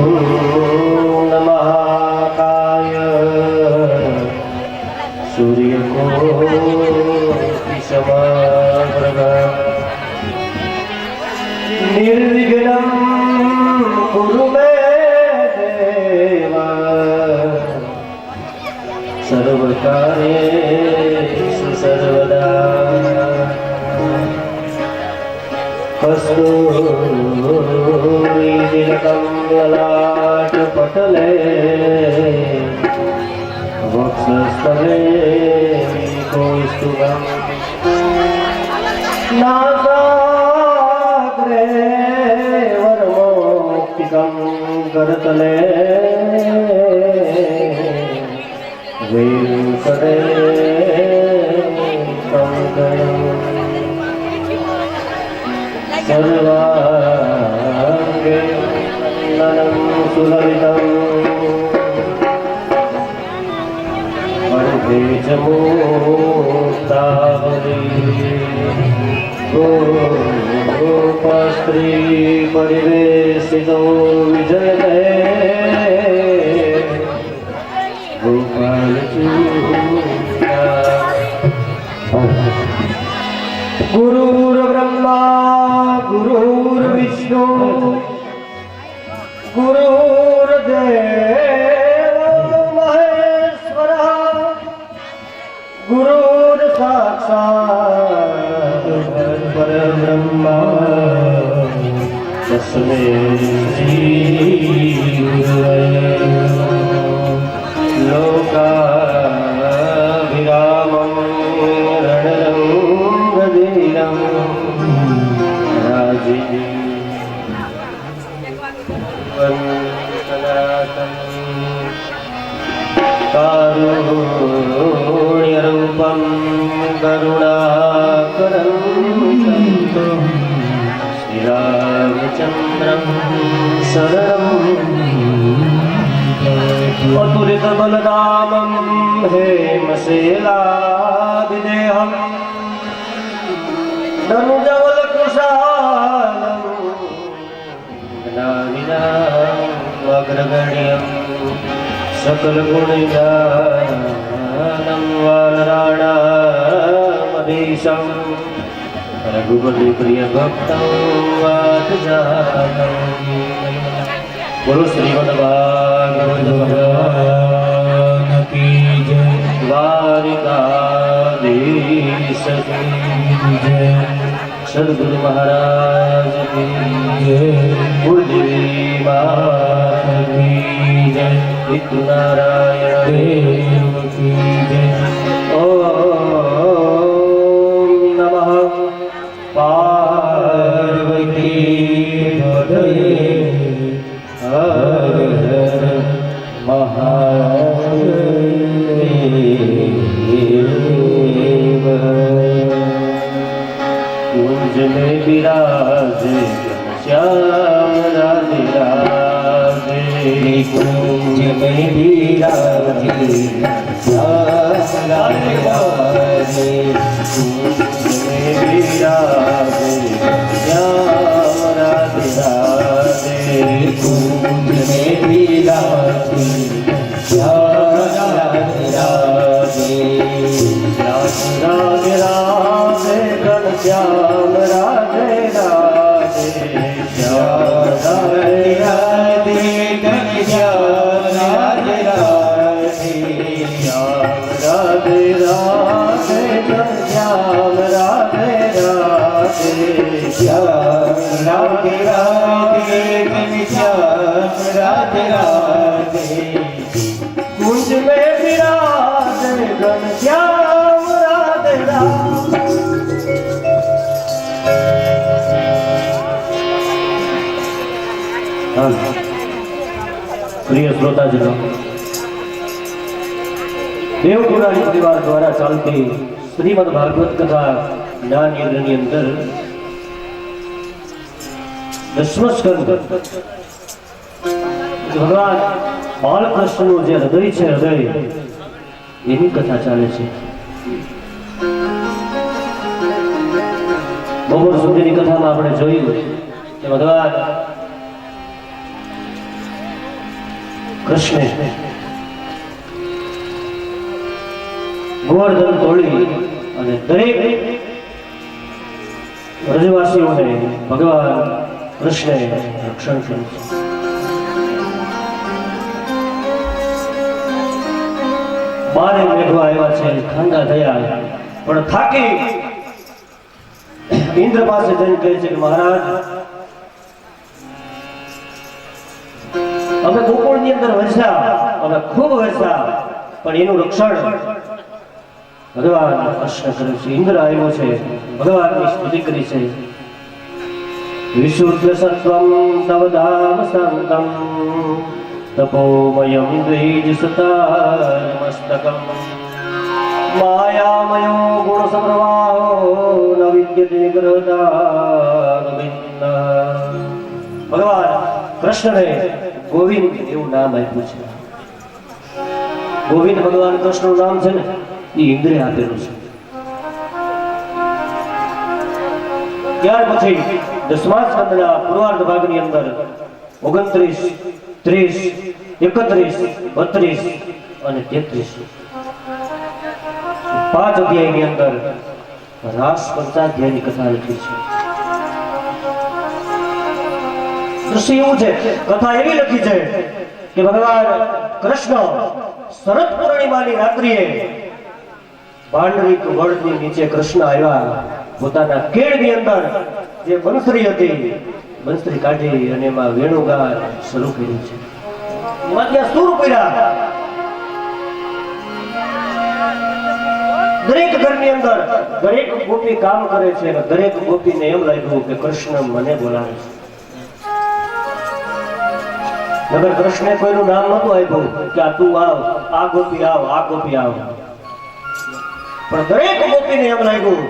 वक्रतुंड महाकाय सूर्यकोटि समप्रभा निर्विघ्नं कुरु मे देव सर्वकार्येषु सर्वदा कस्तूरितिलकं ललाटपटले वक्षस्थले कौस्तुभम् नासाग्रे वरमौक्तिकं करतले वेङ्कटे कङ्कणम् सर्वाङ्गे ननं सुललितम् वरदे च मुक्तावली गोपस्त्री परिवेशितो विजयते गोपालचूडा गुरुर्ब्रह्मा गुरुर्विष्णु गुरुर्देवो महेश्वरः गुरुर्साक्षात् परब्रह्म तस्मै श्री गुरवे लोकाभिरामं रणरङ्गधीरं कारुण्यरूपं करुणाकरं श्रीरामचन्द्रं शरणम् अतुलितबलधामं हेमशैलाभिदेहं धनुजवलकुशालं अग्रगण्यं सकलगुणगानं वानराणामधीशं रघुपति प्रियभक्तं वातजातं बोलो श्रीमद्भागवत भगवान की जय द्वारिकाधीश की जय सद्गुरु महाराज की जय गुरुदेवी माता की जय विष्णु नारायण देव की जय ओम नमः पार्वती पतये हर हर महादेव कुंज में विराजे श्याम राधे राधे कुंज में विराजे श्याम राधे राधे कुंज में विराजे श्याम राधे राधे कुंज में विराजे श्याम राधे राधे राधे राधे घनश्याम राधे राधे श्याम राधे राधे घनश्याम राधे राधे श्याम राधे राधे घनश्याम राधे राधे श्याम राधे राधे घनश्याम राधे राधे कुंज में विराजे घनश्याम राधे राधे। प्रिय श्रोताजनो, देवपुराणी परिवार द्वारा चालती श्रीमद् भागवत कथा ज्ञान यज्ञની અંદર 10મો સ્કંદ ભગવાન બાલકૃષ્ણનું જે હૃદય છે હૃદય એની કથા ચાલે છે. બપોર સુધીની કથામાં આપણે જોયું કે ભગવાન કૃષ્ણે ગોવર્ધન તોડી અને દરેક વ્રજવાસીઓને ભગવાન કૃષ્ણે રક્ષણ કર્યું છે. બારે મેઘવા આવ્યા છે, ખાંગા થયા, પણ થાકી ઇન્દ્ર પાસે જઈને કહે છે કે મહારાજ, અમે ગોકુળની અંદર વરસ્યા, અમે ખૂબ વરસ્યા, પણ એનું રક્ષણ ભગવાન કૃષ્ણ કર્યું છે. ઇન્દ્ર આવ્યો છે, ભગવાનની સ્તુતિ કરી છે. વિશુદ્ધ સત્વમ તવ ધામ શાંતમ તપોમયમ દ્વૈજ સતામસ્તકમ માયામયો ગુણ સમરવાહો ન વિદ્યતે ગ્રહદાનવિન્દ. ભગવાન કૃષ્ણને ગોવિંદ એવું નામ આપ્યું છે. ગોવિંદ ભગવાન કૃષ્ણનું નામ છે ને, એ ઇન્દ્રે આપેલું છે. ત્યાર પછી 10મા સ્કંદના પૂર્વાર્ધ ભાગની અંદર 29, 30, 31, 32 અને 33 5 અધ્યાયની અંદર રાસ પંચાધ્યાયની કથા લખી છે. દ્રશ્ય એવું છે, કથા એવી લખી છે કે ભગવાન કૃષ્ણ શરદ પૂર્ણિમાની રાત્રિએ પાંડરિક વડની નીચે કૃષ્ણ આવ્યા. પોતાના કેળની અંદર જે બંસરી હતી, બંસરી કાઢી અને એમાં વેણુગાન શરૂ કર્યું છે. એમાં ત્યાં સૂર પડ્યા. દરેક ઘરની અંદર દરેક ગોપી કામ કરે છે અને દરેક ગોપીને એમ લાગ્યું કે કૃષ્ણ મને બોલાવે છે. નગર કૃષ્ણે કોઈનું નામ નહોતું આપ્યું કે આ તું આવ, આ ગોપી આવ, આ ગોપી આવ, પણ દરેક ગોપીને એમ લાગ્યું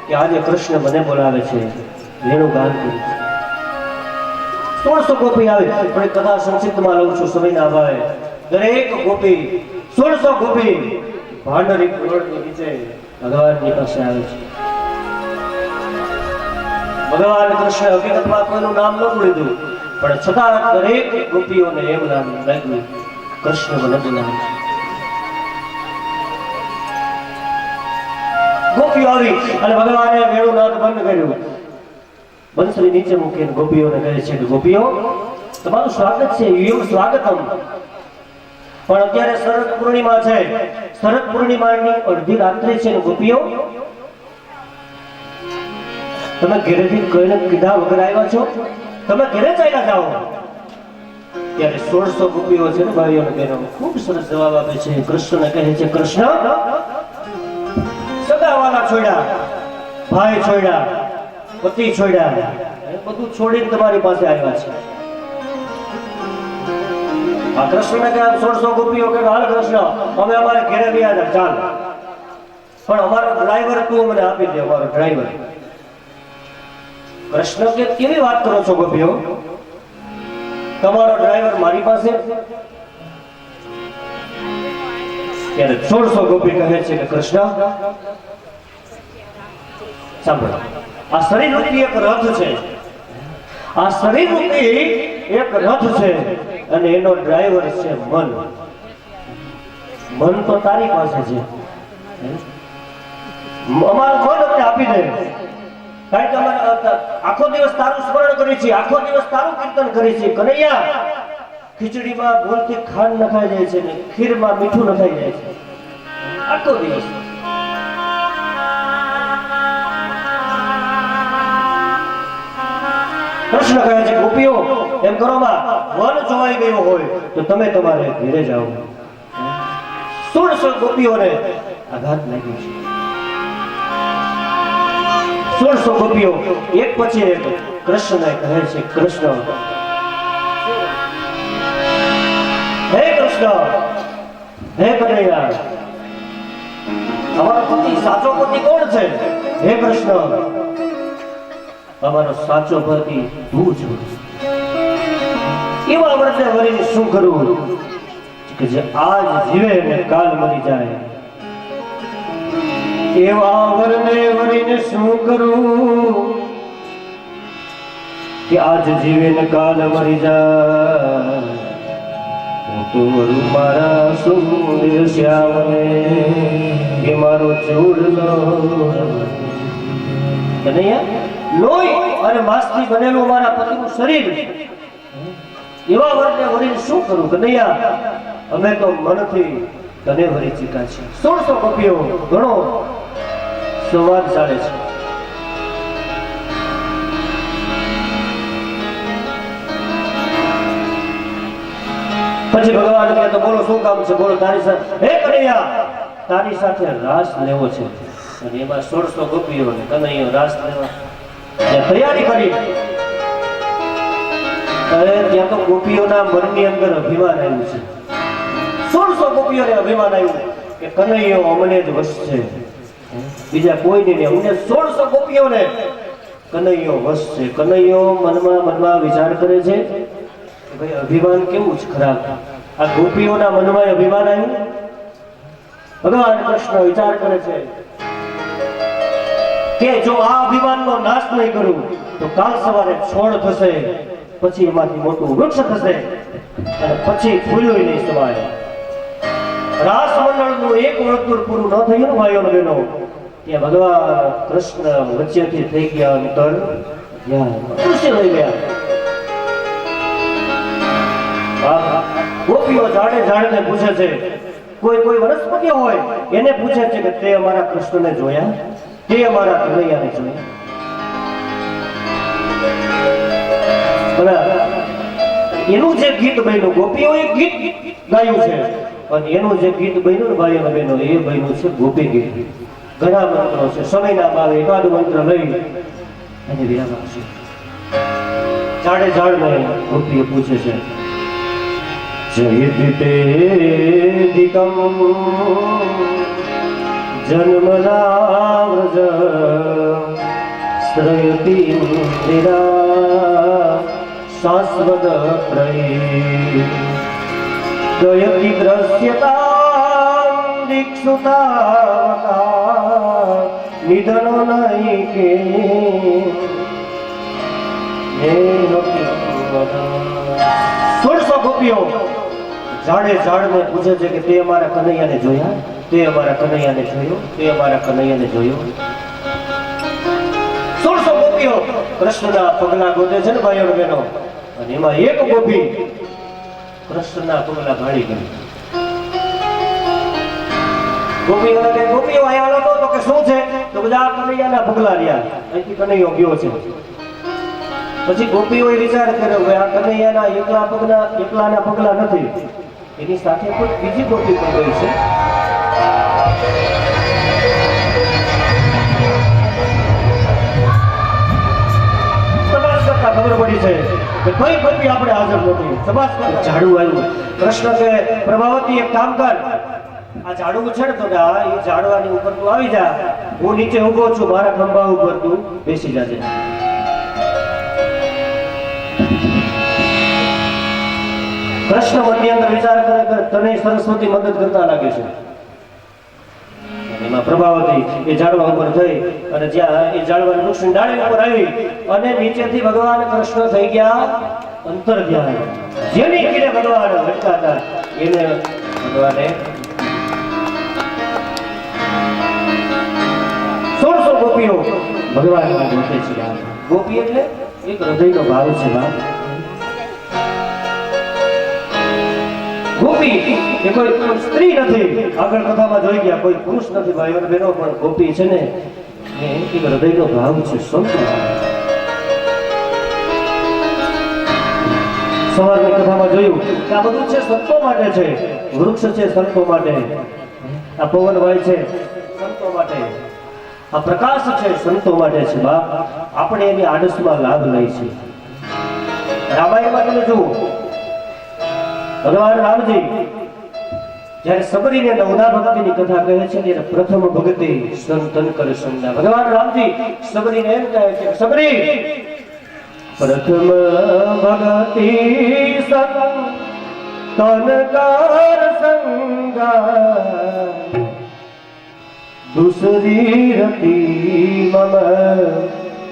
કે આજે કૃષ્ણ મને બોલાવે છે, વેણું ગાન કર્યું છે. 1600 ગોપી આવી, પણ કથા સંક્ષિપ્તમાં લઉં છું સમયના અભાવે. દરેક ગોપી 1600 ગોપી પાંડરિક વડની નીચે ભગવાનની પાસે આવે છે. ભગવાન કૃષ્ણ હકીકતમાં કોઈનું નામ નહોતું લીધું, પણ છતાં દરેક ગોપીઓને એમ લાગ્યું કૃષ્ણ મને બોલાવે છે. ગોપીઓ આવી અને ભગવાને વેણુનાદ બંધ કર્યું. બંસરી નીચે મૂકીને ગોપીઓને કહે છે કે ગોપીઓ, તમારું સ્વાગત છે, યુમ સ્વાગતમ. પણ અત્યારે શરદ પૂર્ણિમા છે, શરદ પૂર્ણિમાની અડધી રાત્રે છે ને ગોપીઓ, તમે ઘરેથી કોઈને કીધા વગર આવ્યા છો, તમે ઘરે ચાલ્યા જાઓ. ત્યારે 1600 ગોપીઓ છે ને ભાઈઓ અને બહેનો ખૂબ સરસ જવાબ આપે છે. કૃષ્ણને કહે છે, કૃષ્ણ, સગાવાલા છોડ્યા, ભાઈ છોડ્યા, પતિ છોડ્યા, બધું છોડીને તમારી પાસે આવ્યા છે. આ કૃષ્ણને કે 1600 ગોપીઓ કે હાલ કૃષ્ણ, અમે અમારે ઘરે ગયા હતા, ચાલ, પણ અમારો ડ્રાઈવર તું મને આપી દે, અમારો ડ્રાઈવર. કૃષ્ણ કે કેવી વાત કરો છો ગોપીઓ, તમારો ડ્રાઈવર મારી પાસે? ત્યારે 1600 ગોપી કહે છે કે કૃષ્ણ, સાંભળો, આ શરીર રૂપી એક રથ છે, આ શરીર રૂપી એક રથ છે અને એનો ડ્રાઈવર છે મન. મન તો તારી પાસે છે, અમારું મન અમને આપી દે, કારણ કે અમે આખો દિવસ તારું સ્મરણ કરીએ છીએ, આખો દિવસ તારું કીર્તન કરીએ છીએ. કનૈયા, ખીચડીમાં ભૂલથી ખાંડ નખાઈ જાય છે ને ખીરમાં મીઠું નખાઈ જાય છે આખો દિવસ. કૃષ્ણ કહે છે, ગોપીઓ એમ કરો માં, વન જોવાઈ ગયો હોય તો તમે તમારે ઘરે જાઓ. 1600 ગોપીઓને આઘાત લાગ્યો છે. 1600 ગોપીઓ એક પછી એક કૃષ્ણને કહે છે, કૃષ્ણ, હે કૃષ્ણ, હે કનૈયા, અમારો પતિ સાચો પતિ કોણ છે? હે કૃષ્ણ, અમારો સાચો પતિ તું છું. એવા વ્રતે વરીને શું કરવું કે જે આજ જીવે ને કાલ મરી જાય? એવા વરને વરીને શું કરવું કે આજ જીવે ને કાલ મરી જાય? હું તો વરું મારા સુંદર શ્યામને કે મારો ચૂડલો લોહી અને માંસથી બનેલું મારા પતિનું શરીર, એવા વરને વરીને શું કરું? કનૈયા, અમે તો મનથી તને વરી ચૂક્યા છે. 1600 ગોપીઓ ઘણો સંવાદ ચાલે છે. પછી ભગવાન કહે તો બોલો શું કામ છે? બોલો. તારી સાથે હે કનૈયા, તારી સાથે રાસ લેવો છે. અને એમાં 1600 ગોપીઓ ને કનૈયો રાસ લેવા તૈયારી કરી. અરે ત્યાં તો ગોપીઓના મનની અંદર અભિમાન આવ્યું છે. 1600 ગોપીઓને અભિમાન આવ્યું કે કનૈયો અમને જ વશ છે, બીજા કોઈને નહીં. અમને 1600 ગોપીઓને કનૈયો વશ છે. કનૈયો મનમાં વિચાર કરે છે કે ભાઈ અભિમાન કેવું છે ખરાબ. આ ગોપીઓના મનમાં અભિમાન આવ્યું. ભગવાન કૃષ્ણ વિચાર કરે છે કે જો આ અભિમાનનો નાશ નહીં કરું તો કાલ સવારે છોડ થશે, પછી એમાંથી મોટું વૃક્ષ થશે અને પછી ફૂલ્યું નહીં સમાય. રાસ મંડળનું એક વર્તુળ પૂરું ન થયું ને ભાઈઓ બહેનો, ત્યાં ભગવાન કૃષ્ણ વચ્ચેથી થઈ ગયા અંતર દૃશ્ય લઈ ગયા. ગોપીઓ ઝાડે ઝાડને પૂછે છે, કોઈ વનસ્પતિ હોય એને પૂછે છે કે તે અમારા કૃષ્ણને જોયા, તે અમારા કનૈયાને જોયા? એનું જે ગીત બન્યું, ગોપીઓએ ગીત ગાયું છે અને એનું જે ગીત બન્યું ને ભાઈઓ બહેનો, એ બન્યું છે ગોપી ગીત. ઘણા મંત્રો છે, સમયના ભાવે એકાદ મંત્ર લઈ અને વિરામ આપશે. ઝાડે ઝાડને ગોપીઓ પૂછે છે, જયદિતેદિકમ જન્મનાવ્રજ શ્રયતિ ઇન્દિરા શાશ્વત પ્રય ગયતિ દ્રશ્યતા દીક્ષુતા નિધનો નહીં કે 1600 ગોપીઓ ઝાડે ઝાડને પૂછે છે કે તે અમારા કનૈયાને જોયા, તે અમારા કનૈયાને જોયો, તે અમારા કનૈયાને જોયો. 1600 ગોપીઓ કૃષ્ણના પગલા ગોતે છે ને ભાઈઓ બહેનો, અને એમાં એક ગોપી કૃષ્ણના પગલા ભાળી ગઈ. ગોપીઓ અહીંયા હાલો તો કે શું છે? તો બધા કનૈયાના પગલા રહ્યા, અહીંથી કનૈયો ગયો છે. પછી ગોપીઓએ વિચાર કર્યો કે આ કનૈયાના એકલાના પગલા નથી, એની સાથે કોઈ બીજી ગોપી પણ ગઈ છે. તપાસ કરતા ખબર પડી છે કે કઈ ગોપી આપણે હાજર નથી. તપાસ કરતા ઝાડુ આવ્યું. કૃષ્ણ કે પ્રભાવતી એક કામ કર, આ ઝાડુ છે ને તો એ ઝાડવાની ઉપર તું આવી જા, હું નીચે ઉભો છું, મારા ખંભા ઉપર તું બેસી જાજે. કૃષ્ણ મનની અંદર વિચાર કરે કે તને સરસ્વતી મદદ કરતા લાગે છે. એમાં પ્રભાવતી એ ઝાડવા ઉપર થઈ અને જ્યાં એ ઝાડવાની વૃક્ષની ડાળી ઉપર આવી અને નીચેથી ભગવાન કૃષ્ણ થઈ ગયા અંતર ધ્યાન. જેની કીડે ભગવાન લટકા હતા એને ભગવાને 1600 ગોપીઓ ભગવાનના ગોતે છે. ગોપી એટલે એક હૃદયનો ભાવ છે. ગોપી એ કોઈ સ્ત્રી નથી, આગળ કથામાં જોઈ ગયા, કોઈ પુરુષ નથી ભાઈઓ બહેનો, પણ ગોપી છે ને એ એક હૃદયનો ભાવ છે. સવારની કથામાં જોયું કે આ બધું છે સંતો માટે છે, વૃક્ષ છે સંતો માટે, આ પવન વાય છે સંતો માટે, આ પ્રકાશ છે સંતો માટે છે. બાપ આપણે એની આડસમાં લાભ લઈ છે. રામાયણમાં તમે જુઓ, ભગવાન રામજી જ્યારે સબરીને નવદા ભક્તિની કથા કહે છે ત્યારે પ્રથમ ભક્તિ સંતન કરે સંડા. ભગવાન રામજી સબરીને એમ કહે છે, સબરી પ્રથમ ભગતિ સત તનકાર સંગા દૂસરી રતી મમ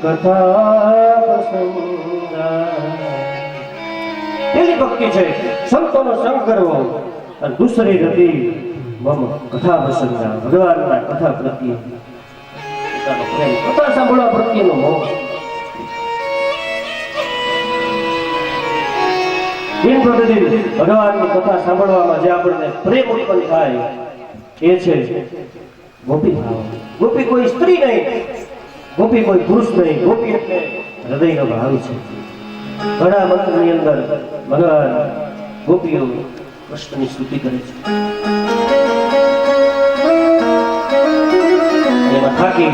કથા પ્રસંગા. પેલી ભક્તિ છે સંતોનો સંગ કરવો, અને દૂસરી રતી મમ કથા પ્રસંગા ભગવાનના કથા પ્રત્યે કથા સાંભળવા પ્રત્યેનો મોહ. દિન પ્રતિદિન ભગવાનની કથા સાંભળવામાં જે આપણને પ્રેમ ઉત્પન્ન થાય એ છે ગોપી ભાવ. ગોપી કોઈ સ્ત્રી નહીં, ગોપી કોઈ પુરુષ નહીં, ગોપી એટલે હૃદયનો ભાવ છે. ઘણા મંત્રની અંદર ભગવાન ગોપીઓ કૃષ્ણની સ્તુતિ કરે છે. એમાં થાકી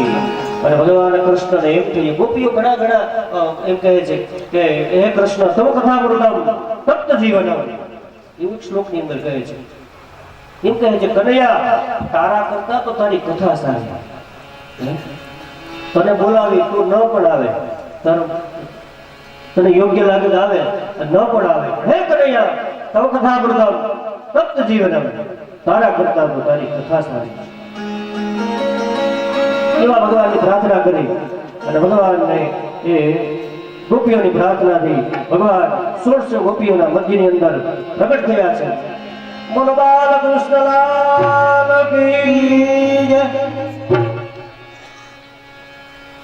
અને ભગવાન કૃષ્ણને એમ કહીએ, ગોપીઓ ઘણા એમ કહે છે કે હે કૃષ્ણ તવ કથા મૃતમ તપ્ત જીવન, એવું શ્લોકની અંદર કહે છે. એમ કહે છે કનૈયા તારા કરતા તો તારી કથા સારી, તને બોલાવી તું ન પણ આવે, તને યોગ્ય લાગે તો આવે, ન પણ આવે. હે કનૈયા તવ કથા મૃતમ તપ્ત જીવન, તારા કરતા તો તારી કથા સારી. એવા ભગવાનની પ્રાર્થના કરી અને ભગવાનને એ ગોપીઓની પ્રાર્થનાથી ભગવાન 16 ગોપીઓના મધ્યની અંદર પ્રગટ થયા છે. બોલો બાલકૃષ્ણલાલ કી જય.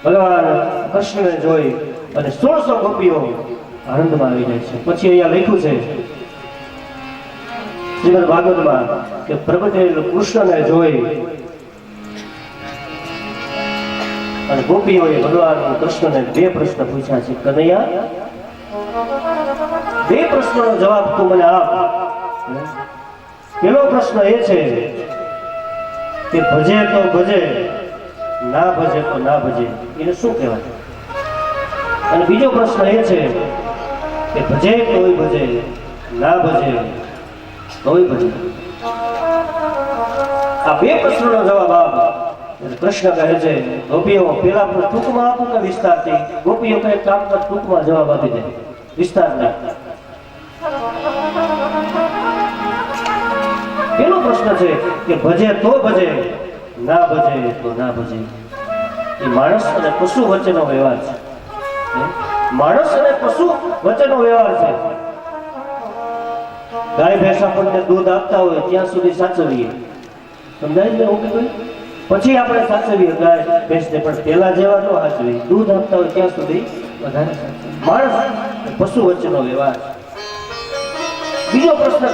ભગવાન કૃષ્ણને જોઈ અને 16 ગોપીઓ આનંદમાં આવી જાય છે. પછી અહીંયા લખ્યું છે શ્રીમદ ભાગવતમાં કે પ્રગટેલ કૃષ્ણને જોઈ અને ગોપીઓએ ભગવાન કૃષ્ણને 2 પ્રશ્ન પૂછ્યા છે. કનૈયા 2 પ્રશ્નનો જવાબ તું મને આપ. પહેલો પ્રશ્ન એ છે કે ભજે તો ભજે, ના ભજે તો ના ભજે, એને શું કહેવાય? અને બીજો પ્રશ્ન એ છે કે ભજે તોય ભજે, ના ભજે તોય ભજે. આ 2 પ્રશ્નનો જવાબ આપ. કૃષ્ણ કહે છે ગોપીઓ પેલા ટૂંકમાં આપું કે વિસ્તારથી? ગોપીઓ કહે કામ પર ટૂંકમાં જવાબ આપી દે, વિસ્તાર નહીં. પેલો પ્રશ્ન છે કે ભજે તો ભજે, ના ભજે તો ના ભજે. એ માણસ અને પશુ વચ્ચેનો વ્યવહાર છે. માણસ અને પશુ વચ્ચેનો વ્યવહાર છે. ગાય ભેંસ આપણને દૂધ આપતા હોય ત્યાં સુધી સાચવીએ, સમજાય છે હું કીધું? પછી આપણે સાચવીએ ગાય ભેંસને, પણ પેલા જેવા ન સાચવીએ. દૂધ આપતા હોય ત્યાં સુધી વધારે સાચવીએ. માણસ પશુ વચ્ચેનો વ્યવહાર છે. બીજો પ્રશ્ન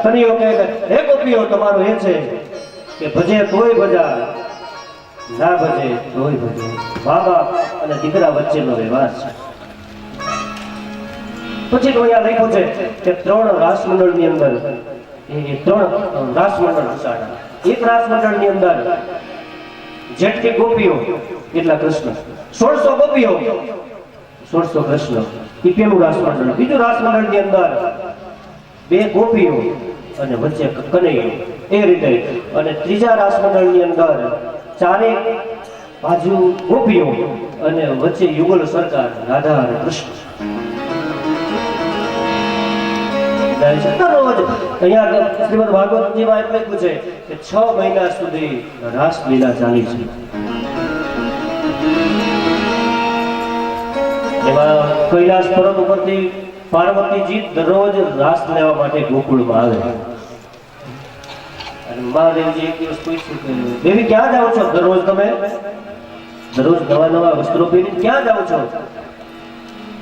કનૈયો કહે હે ગોપીઓ તમારો એ છે કે ભજે તોય ભજા, ના ભજે તોય ભજે. મા બાપ અને દીકરા વચ્ચેનો વ્યવહાર છે. પછી તો અહીંયા લખ્યું છે કે 3 રાસમંડળની અંદર એ 3 રાસમંડળ હસાડા. એક રાસમંડળની અંદર જેટલી ગોપીઓ એટલા કૃષ્ણ. 16 ગોપીઓ 16 કૃષ્ણ. એ પેલું રાસમંડળ. બીજું રાસમંડળની અંદર 2 ગોપીઓ અને વચ્ચે કનૈયો, એ રીતે. અને ત્રીજા રાસમંડળની અંદર 4 બાજુ ગોપીઓ અને વચ્ચે યુગલ સરકાર રાધા અને કૃષ્ણ. રોજ અહીંયા શ્રીમદ ભાગવતજીમાં એટલે પૂછે કે 6 મહિના સુધી રાસલીલા ચાલી છે. એમાં કૈલાસ પર્વત ઉપરથી પાર્વતીજી દરરોજ રાસ લેવા માટે ગોકુળમાં આવે. અને મહાદેવજી એક દિવસ પૂછ્યું કે દેવી ક્યાં જાઓ છો દરરોજ? તમે દરરોજ નવા વસ્ત્રો પહેરીને ક્યાં જાઓ છો?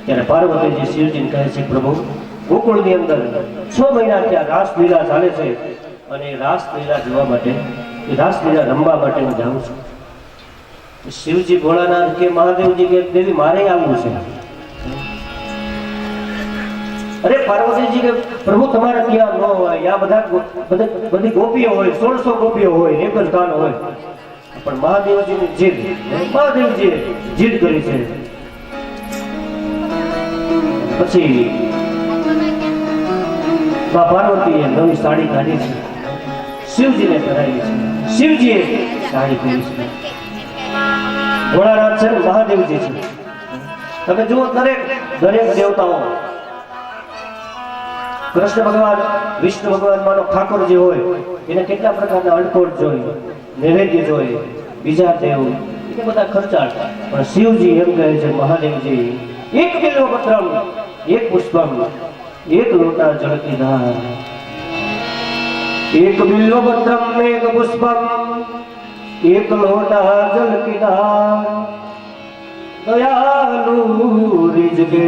ત્યારે પાર્વતીજી શિવજીને કહે છે પ્રભુ ગોકુળની અંદર 6 મહિના ત્યાં રાસલીલા ચાલે છે અને રાસલીલા જોવા માટે, રાસલીલા રમવા માટે હું જાઉં છું. શિવજી ભોળાનાથ કે મહાદેવજી કે દેવી મારે આવવું છે. અરે પાર્વતીજી કે પ્રભુ તમારે ત્યાં ન હોય, આ બધી ગોપીઓ હોય, 16 ગોપીઓ હોય, એક જ કાન હોય. પણ મહાદેવજીની જીદ, મહાદેવજીએ જીદ કરી છે. પછી મા પાર્વતીએ નવી સાડી કાઢી છે, શિવજીને પહેરાવી છે. શિવજીએ સાડી પહેરી છે. ભોળાનાથ છે ને મહાદેવજી છે. તમે જુઓ દરેક દરેક દેવતાઓ કૃષ્ણ ભગવાન વિષ્ણુ ભગવાન માનો ઠાકોર જે હોય એને કેટલા પ્રકારના અણકોટ જોઈએ, નૈવેદ્ય જોઈએ, બીજા દેવ એ બધા ખર્ચાળ. પણ શિવજી એમ કહે છે, મહાદેવજી એક બિલ્વપત્રમ એક પુષ્પમ એક લોટા જળ કી ધાર, એક બિલ્વપત્રમ એક પુષ્પમ એક લોટા જલ કી ધાર, દયાલુ રીજ કે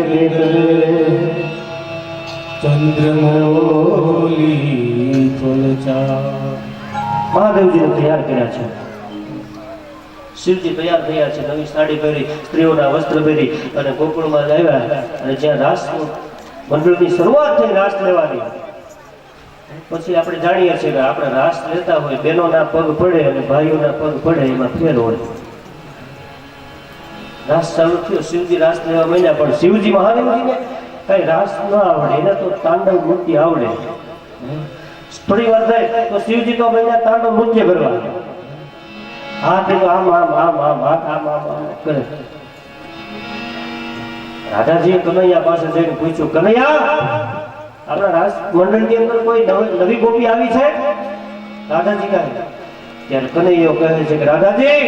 ચંદ્રમૌલી ફૂલચા. મહાદેવજીને તૈયાર કર્યા છે. શિવજી તૈયાર થયા છે, નવી સાડી પહેરી, સ્ત્રીઓના વસ્ત્ર પહેરી અને ગોકુળમાં આવ્યા. અને જ્યાં રાસ મંડળની શરૂઆત થઈ રાસ લેવાની, પછી આપણે જાણીએ છીએ કે આપણે રાસ લેતા હોય, બહેનોના પગ પડે અને ભાઈઓના પગ પડે, એમાં ફેર હોય. રાસ ચાલુ થયો, શિવજી રાસ લેવા માંડ્યા. પણ શિવજી મહાદેવજીને કઈ રાસ ન આવડે, એને તો તાંડવ નૃત્ય આવડે. થોડી વાર થાય તો શિવજી તો માંડ્યા તાંડવ નૃત્ય કરવા. હાથ આમ આમ આમ આમ હાથ આમ આમ આમ કરે. રાધાજીએ કનૈયા પાસે જઈને પૂછ્યું, કનૈયા આપણા રાસ મંડળની અંદર કોઈ નવી ગોપી આવી છે? રાધાજી કહે. ત્યારે કનૈયો કહે છે કે રાધાજી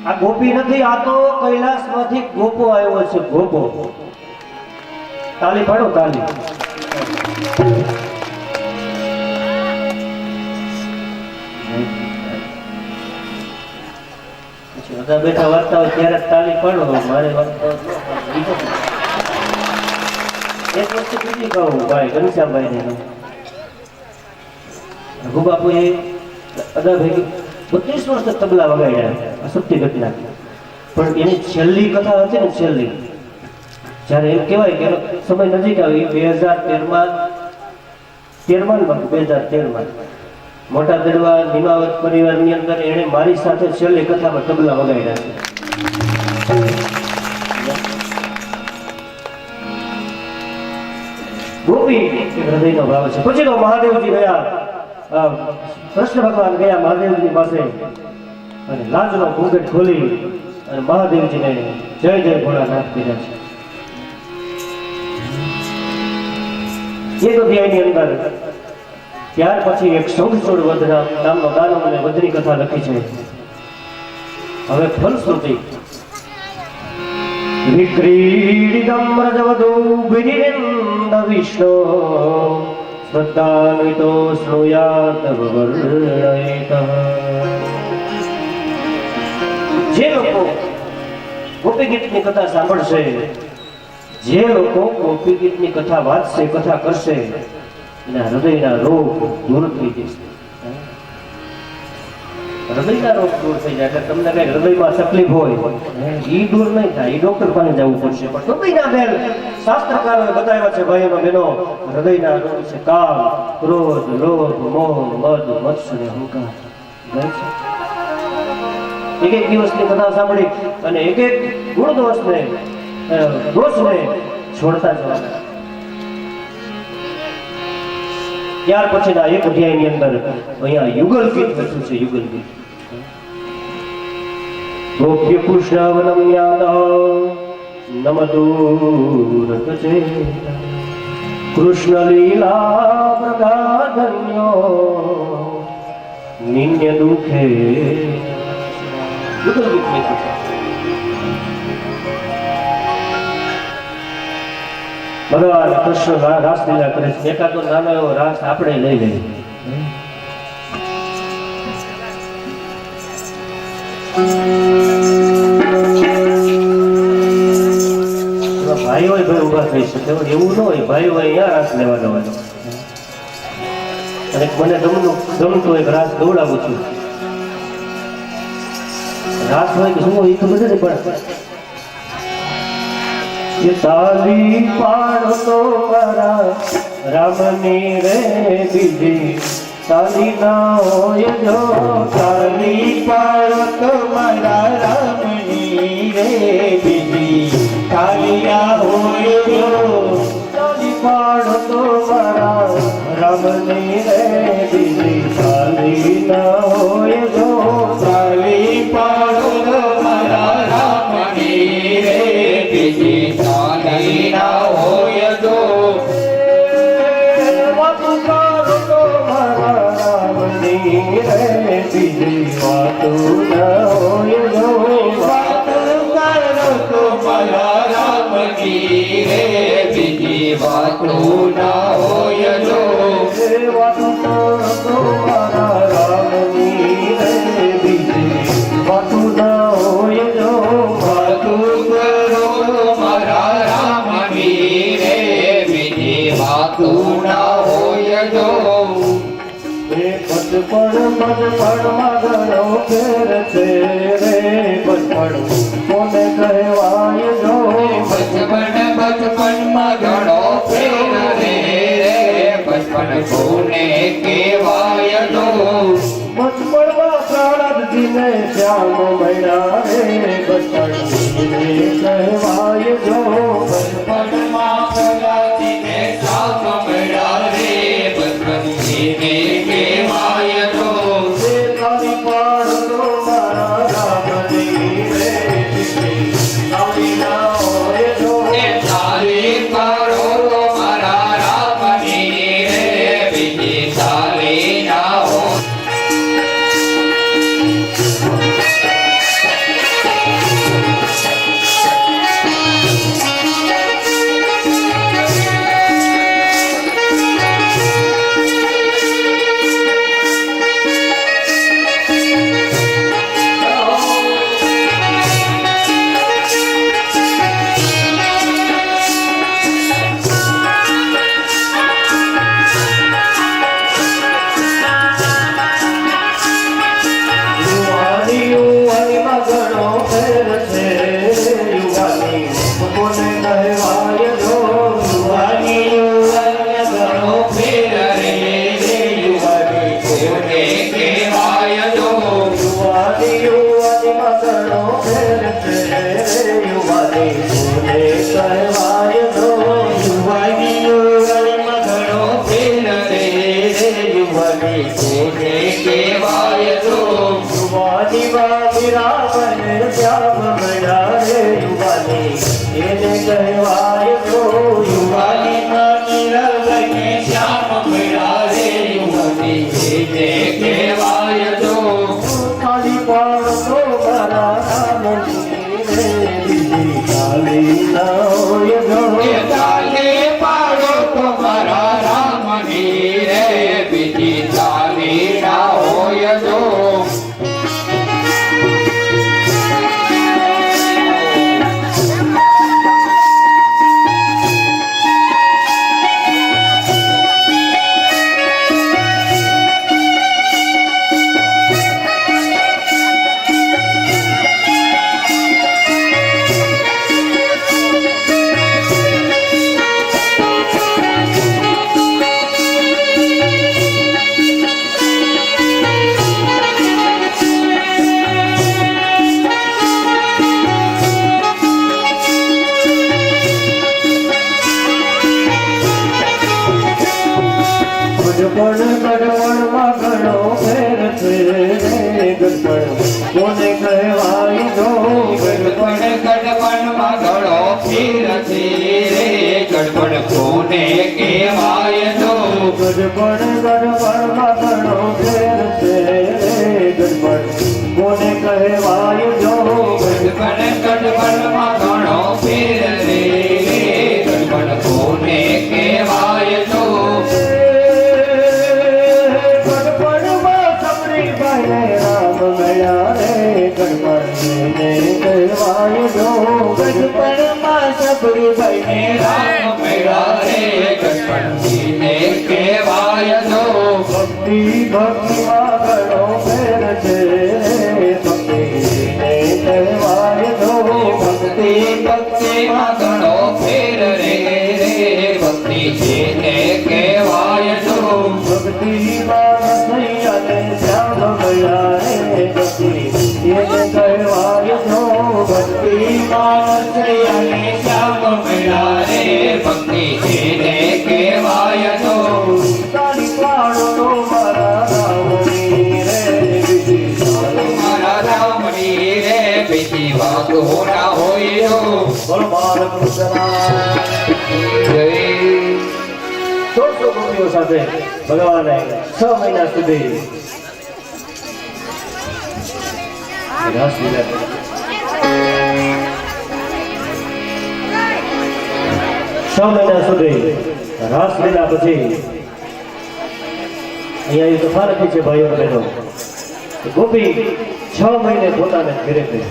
આ ગોપી નથી, આ તો કૈલાસમાંથી ગોપો આવ્યો છે. ગોપો. તાલી પાડો, તાલી. બધા બેઠા વાર્તા હોય ત્યારે તાલી પાડો. મારે વાર્તા એક વસ્તુ બીજી કહું ભાઈ ઘનશ્યામભાઈ ને, રઘુબાપુએ અદા ભેગી 32 વર્ષ તબલા વગાડ્યા સત્ય ઘટના. પણ એની છેલ્લી કથા હતી ને, છેલ્લી જયારે એમ કહેવાય કે સમય નજીક આવી 2013માં મોટા દડવા નિમાવત પરિવારની અંદર એને મારી સાથે છેલ્લી કથામાં તબલા વગાડ્યા છે. ગોપી હૃદયનો ભાવ છે. પછી તો મહાદેવજી ગયા, કૃષ્ણ ભગવાન ગયા મહાદેવજી પાસે અને લાજનો ઘૂંઘટ ખોલી અને મહાદેવજીને જય જય ભોળાનાથ કર્યા છે. એક અધ્યાયની અંદર ત્યાર પછી એક શંખચૂડ વધ નામનો દાનવ અને વધની કથા લખી છે. હવે ફલશ્રુતિ વિક્રીડિતમ વ્રજવધૂ વિનિન્દ વિષ્ણુ શ્રદ્ધાન્વિતો શ્રૂયાત વર્ણયિતઃ. જે લોકો ગોપી ગીતની કથા સાંભળશે, જે લોકો ગોપી ગીતની કથા વાંચશે, કથા કરશે, એના હૃદયના રોગ દૂર થઈ જશે. હૃદયના રોગ દૂર થઈ જાય એટલે તમને કઈ હૃદયમાં તકલીફ હોય એ દૂર નહીં થાય, એ ડોક્ટર પાસે જવું પડશે. પણ હૃદયના બેન શાસ્ત્રકારોએ બતાવ્યા છે ભાઈઓ બહેનો, હૃદયના રોગ છે કામ, ક્રોધ, લોભ, મોહ, મદ, મત્સર, અહંકાર. એક એક દિવસની કથા સાંભળી અને એક એક ગુણ દોષને છોડતા જવાના. ત્યાર પછીના એક અધ્યાયની અંદર અહીંયા યુગલ ગીત લખ્યું છે. યુગલ ગીત ગોપ્ય કૃષ્ણવનમ યાદ નમદૂરત છે કૃષ્ણ લીલા પ્રગાધન્યો નિન્ય દુઃખે. યુગલ ગીત લખ્યું છે. ભગવાન કૃષ્ણ રાસ લીલા કરે છે. એકાદો નાનો એવો રાસ આપણે લઈ લઈએ. ભાઈ હોય ભાઈ ઉભા થઈ શકે, એવું ન હોય. ભાઈ હોય અહીંયા રાસ લેવા જવાનો. અને મને ગમતું એક રાસ દોડાવું છું. રાસ હોય કે શું હોય એ ખબર નથી, પણ તાલી પાડો તો મારા રામની રે બીજી તાલી ના હોય જો. તાલી પાડો તો મારા રામની રે બીજી તાલી ના હોય જો. તાલી પાડો તો મારા રામની રે બીજી તાલી ના હોય જો. તાલી પાડો તો મારા રામની રે બીજી તાલી કરો તો મારા રામની રે બીજી વાતો ન હોય જો વાત કરો તો મારા રામની રે બીજી વાતો ના હોય જો વાતો કરો તો મારા રામની રે બીજી વાતો ન હોય જો વાતો કરો મારા રામની રે બીજી વાતો ના હોય જો બચપણમાં ઘણો ફેર છે રે બચપણ કોને કહેવાય જો બચપનમાં ઘણો ફેર રે બચપન કોને કહેવાય જો બચપણમાં પ્રહલાદજીને શ્યામ મળ્યા રે બચપણ કહેવાય જો બચપનમાં પ્રહલાદજીને શ્યામ મળ્યા રે બચપન કહેવાય જો તારી પાડો મારા રામની રે તારી ના હોય જો તારી પાડો તો મારા રામની રે બીજી તારી ના હો કહેવાય જો કહેવાય જો યુવાનીમાં નિરલયને શ્યામ મળ્યા રે યુવતી એને કહેવાય જો ખાલી પાડો મારા રામની રે બીજી કાલી ના હોય જો એ તાલે પાડો તો મારા રામની રે બીજી તાલી ના હોય જો ગડપણમાં ઘણો ફેર છે રે ગડપણ કોને કહેવાય જો ગડપણમાં ઘણો ફેર છે રે ગડપણ કોને કહેવાય જો ગડપણમાં ઘણો ફેર છે રે ગડપણ કોને કહેવાય જો ગડપણમાં ઘણો ફેર રે ગડપણ કોને કહેવાય જો રામ મળ્યા રે ગણપતિને કહેવાય જો ગડપણમાં સબરી ભાઈને રામ મળ્યા રે ગણપતિને કહેવાય જો ભક્તિ ભક્તિમાં ઘણો ફેર છે રે ભક્તિને કહેવાય જો ભક્તિ ભક્તિમાં ઘણો ફેર રે ભક્તિ જેને કહેવાય જો ભક્તિમાં સૈયાને શ્યામ મળ્યા રે ભક્તિ એને કહેવાય જો ભક્તિમાં સૈયાને શ્યામ મળ્યા રે ભક્તિ જેને કહેવાય જો તારી પાડો મારા રામની રે બીજી મારા રામની રે બીજી વાતો ના હોય જો બોલો બાલકૃષ્ણ જય જોશો ગોપીઓ સાથે ભગવાને 6 મહિના સુધી રાસલીલા કરી. 6 મહિના સુધી રાસલીલા પછી અહીંયા એ કથા લખી છે ભાઈઓ અને બહેનો કે ગોપી 6 મહિને પોતાને ઘેરે ગઈ.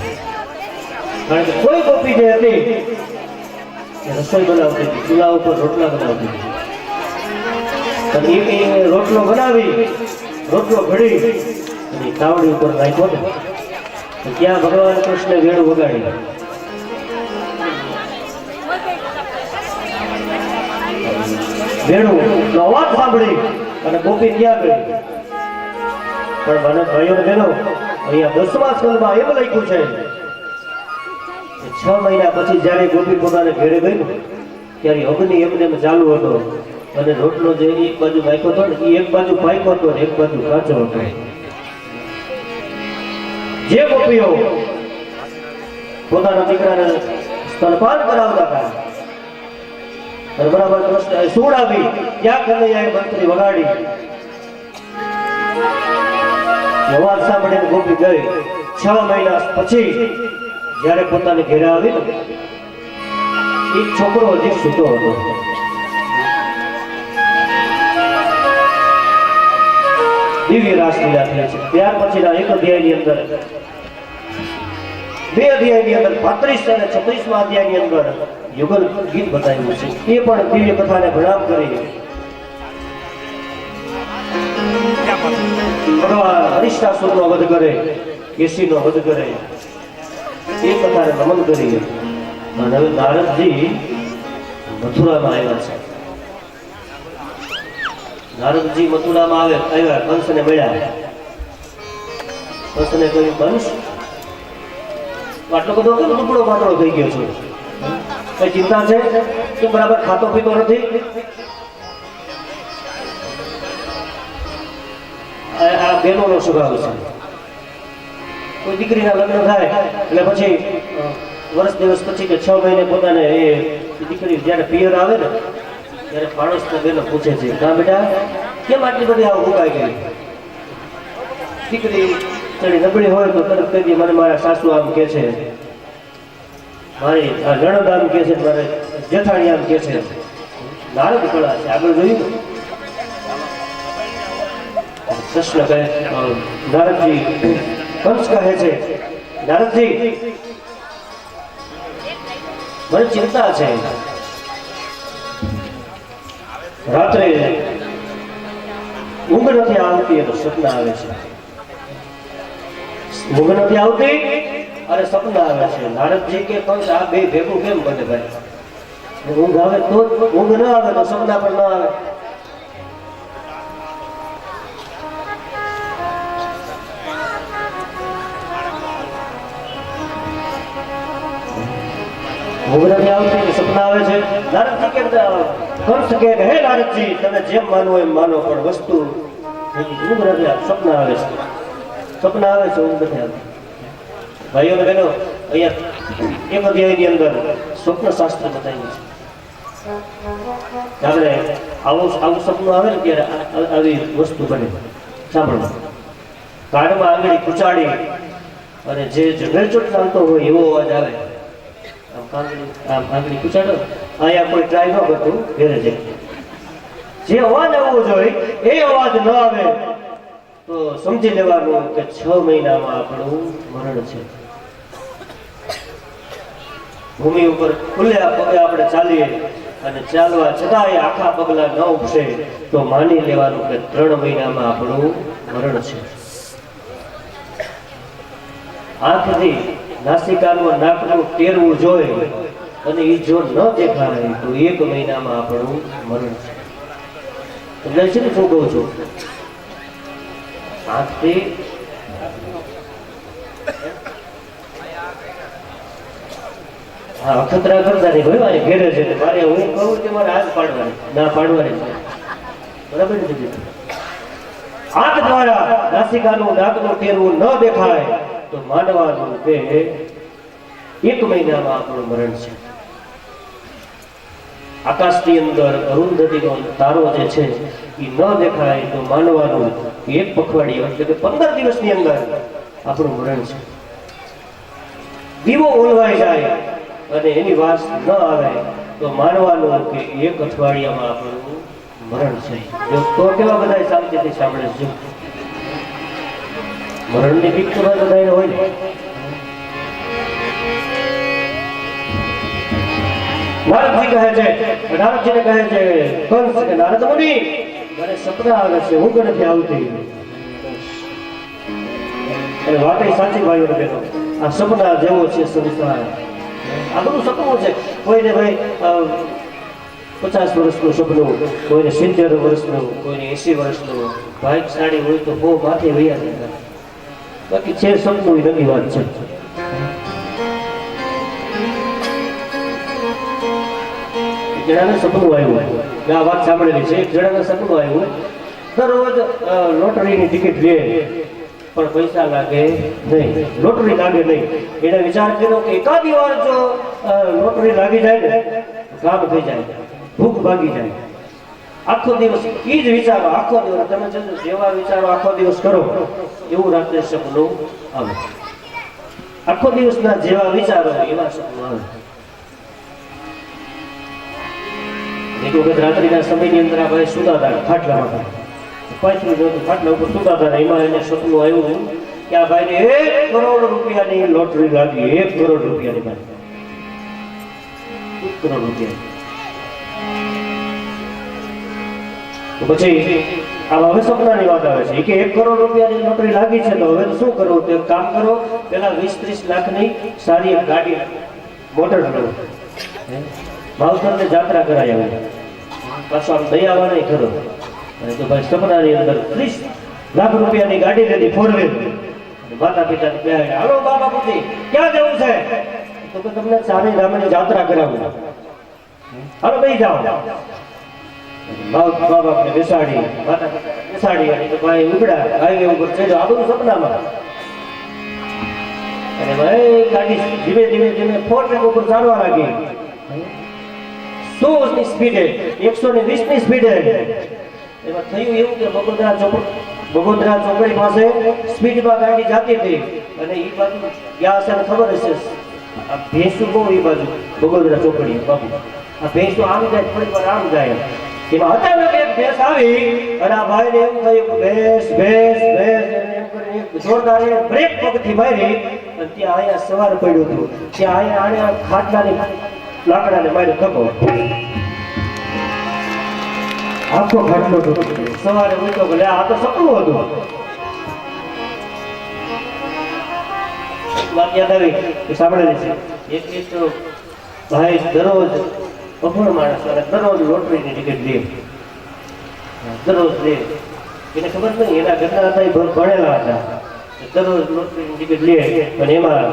કારણ કે કોઈ ગોપી જે હતી એ રસોઈ બનાવતી હતી, ચૂલા ઉપર રોટલા બનાવતી હતી. એ રોટલો બનાવી, રોટલો ઘડી અને તાવડી ઉપર નાખ્યો ને તો ત્યાં ભગવાન કૃષ્ણ વેણું વગાડી. વેણું નો અવાજ સાંભળી અને ગોપી ત્યાં ગઈ. પણ મને ભાઈઓ બહેનો અહીંયા 10મા સ્કંદમાં એમ લખ્યું છે કે 6 મહિના પછી જ્યારે ગોપી પોતાને ઘેરે ગઈ ને ત્યારે અગ્નિ એમને એમ ચાલુ હતો અને રોટલો જે એક બાજુ નાખ્યો હતો ને એ એક બાજુ પાક્યો હતો ને એક બાજુ કાચો હતો. જે ગોપીઓ પોતાના દીકરાને સ્તનપાન કરાવતા હતા અને બરાબર કૃષ્ણ સૂળ આવી ત્યાં કનૈયાએ મંત્રી વગાડી અવાજ સાંભળીને ગોપી ગઈ. 6 મહિના પછી જ્યારે પોતાને ઘેરે આવી ને એક છોકરો હજી સૂતો હતો. દિવ્ય રાસલીલા થઈ છે. ત્યાર પછીના એક અધ્યાયની અંદર, 2 અધ્યાયની અંદર 35 અને 36મા અધ્યાયની અંદર યુગલ ગીત બતાવ્યું છે. એ પણ દિવ્ય કથાને પ્રણામ કરી ભગવાન અરિષ્ટાસુરનો વધ કરે, કેસીનો વધ કરે, એ કથાને નમન કરી. અને હવે નારદજી મથુરામાં આવ્યા છે. નારદજી મથુરામાં આવ્યા, કંસને મળ્યા. કંસને કહ્યું, કંસ આટલો બધો ટુકડો પાતળો થઈ ગયો છે, કઈ ચિંતા છે? તું બરાબર ખાતો પીતો નથી? આ બહેનોનો સ્વભાવ છે. કોઈ દીકરીના લગ્ન થાય એટલે પછી વર્ષ દિવસ પછી કે 6 મહિને પોતાને એ દીકરી જ્યારે પિયર આવે ને ત્યારે પાડોશના બહેનો પૂછે છે, હા બેટા કેમ આટલી બધી આવું મુકાઈ ગઈ? દીકરી થોડી નબળી હોય તો તરત કહી દે, મને મારા સાસુ આમ કે છે, મારી આ નણંદ આમ કે છે, મારે જેઠાણી આમ કે છે. નારદ કળા છે. આગળ જોયું કૃષ્ણ કહે, નારદજી કંસ કહે છે, નારદજી મને ચિંતા છે. રાત્રે ઊંઘ નથી આવતી અને સપના આવે છે. ઊંઘ નથી આવતી અને સપના આવે છે. નારદજી કે કંસ આ બે ભેગું કેમ બને ભાઈ? ઊંઘ આવે તો, ઊંઘ ન આવે તો સપના પણ ન આવે. ઊંઘ નથી આવતી, સપના આવે છે. નારદજી કે કંસ કે હે નારદજી તમે જેમ માનો એમ માનો, પણ વસ્તુ ઊંઘ નથી આવતી, સપના આવે છે. સપના આવે છે, ઊંઘ નથી આવતી. ભાઈઓ અને બહેનો અહીંયા એક અધ્યાયની અંદર સ્વપ્ન શાસ્ત્ર બતાવ્યું છે. આપણે આવું સપનું આવે ને ત્યારે આવી વસ્તુ બને. સાંભળો, કાનમાં આંગળી કુચાડી અને જે જનરેટર ચાલતો હોય એવો અવાજ આવે. આંગળી કુચાડો, અહીંયા કોઈ ટ્રાય ન કરતું, ઘેરે જાય. જે અવાજ આવવો જોઈએ એ અવાજ ન આવે તો સમજી લેવાનું કે 6 મહિનામાં આપણું મરણ છે. ભૂમિ ઉપર ખુલ્લા પગે આપણે ચાલીએ અને ચાલવા છતાંય આખા પગલા ન ઉપસે તો માની લેવાનું કે 3 મહિનામાં આપણું મરણ છે. આંખથી નાસિકાનું નાકનું ટેરવું જોઈ અને એ જો ન દેખાય તો 1 મહિનામાં આપણું મરણ છે. એટલે છે ને શું કહું છું, આંખથી અખતરા કરતા નહીં ભાઈ, મારે ઘેરે છે મારે હું કહું કે મારે હાથ પાડવાની ના પાડવાની છે. બરાબર ને? આંખ દ્વારા નાસિકાનું નાકનું ટેરવું ન દેખાય તો માનવાનું કે 1 મહિનામાં આપણું મરણ છે. આકાશની અંદર અરુંધતીનો તારો જે છે એ ન દેખાય તો માનવાનું કે એક પખવાડિયું એટલે કે 15 દિવસની અંદર આપણું મરણ છે. દીવો ઓલવાઈ જાય અને એની વાસ ન આવે તો માનવાનું કે એક અઠવાડિયામાં આપણું મરણ છે. જો તો કેવા બધા શાંતિથી સાંભળે છે. મરણની બીક તો બધાને હોય ને. નારદજી કહે છે, નારદજીને કહે છે કંસ કે નારદ મુનિ મને સપના આવે છે, ઊંઘ નથી આવતી. અને વાત એ સાચી ભાઈઓને બહેનો, આ સપના જેવો છે સંસાર. આ બધું સપનું છે. કોઈને ભાઈ 50 વર્ષનું સપનું, કોઈને 70 વર્ષનું, કોઈને 80 વર્ષનું. ભાગ્યશાળી હોય તો બહુ માથે વૈયા જાય. બાકી છે સપનું એ નવી વાત છે. જણાને સપનું આવ્યું, આ વાત સાંભળેલી છે. એક જણાને સપનું આવ્યું, દરરોજ લોટરીની ટિકિટ લે પણ પૈસા લાગે નહીં, લોટરી લાગે નહીં. એને વિચાર કર્યો કે એકાદી વાર જો લોટરી લાગી જાય ને કામ થઈ જાય, ભૂખ ભાગી જાય. આખો દિવસ એ જ વિચારો, આખો દિવસ તમે જેવા વિચારો આખો દિવસ કરો એવું રાત્રે સપનું આવે. આખો દિવસના જેવા વિચારો એવા સપનું આવે. એક વખત રાત્રિના સમયની અંદર આ ભાઈ સુતા હતા ખાટલામાં, ખાટલા ઉપર સુતા હતા. એમાં એને સપનું આવ્યું કે આ ભાઈને 1 કરોડ રૂપિયાની લોટરી લાગી. 1 કરોડ રૂપિયાની ભાઈ, 1 કરોડ રૂપિયા. તો પછી આ હવે સપનાની વાત આવે છે કે 1 કરોડ રૂપિયાની લોટરી લાગી છે તો હવે શું કરવું? તો એક કામ કરો, પેલા 20-30 લાખની સારી એક ગાડી મોટર લો, માવતરને જાત્રા કરાય આવે, પાછો આમ દયાવા નહીં ખરો. અને તો ભાઈ સપનાની અંદર 30 લાખ રૂપિયાની ગાડી લીધી, 4-વ્હીલ. માતા પિતાને બેહાડ્યા, હાલો બાબા પુત્રી ક્યાં જવું છે? તો કે તમને સારી રામની જાત્રા કરાવું, હાલો બેસી જાઓ. મા બાપને બેસાડી, માતા પિતાને બેસાડી અને તો ભાઈ ઉગડા હાઈવે ઉપર ચડ્યો. આ બધું સપનામાં. અને ભાઈ ગાડી ધીમે ધીમે ધીમે 4 ટ્રેક ઉપર ચાલવા લાગી. 100 ની સ્પીડે, 120 ની સ્પીડે. એમાં થયું એવું કે બગોદરા ચોકડી પાસે સ્પીડમાં ગાડી જતી હતી અને એ બાજુ ગયા હશે ખબર હશે. આ ભેંસું બહુ એ બાજુ બગોદરા ચોકડી બાપુ, આ ભેંસું આમ જાય થોડી વાર આમ જાય. એમાં અચાનક એક ભેંસ આવી અને આ ભાઈને એમ થયું કે ભેંસ ભેંસ ભેંસ એમ કરીને જોરદાર બ્રેક પગથી મારી અને ત્યાં અહીંયા સવાર પડ્યું હતું. ત્યાં અહીંયા ખાટલાની લાકડાને મારી ધક્કો, આખો ખાટલો સવારે ઉઠ્યો કે આ તો સપનું હતું. વાત યાદ આવી સાંભળેલી છે. એક તો ભાઈ દરરોજ અભણ માણસ અને દરરોજ લોટરીની ટિકિટ લે, દરરોજ લે. એને ખબર નહીં, એના ઘરના હતા એ ભણેલા હતા, દરરોજ લોટરીની ટિકિટ લે. અને એમાં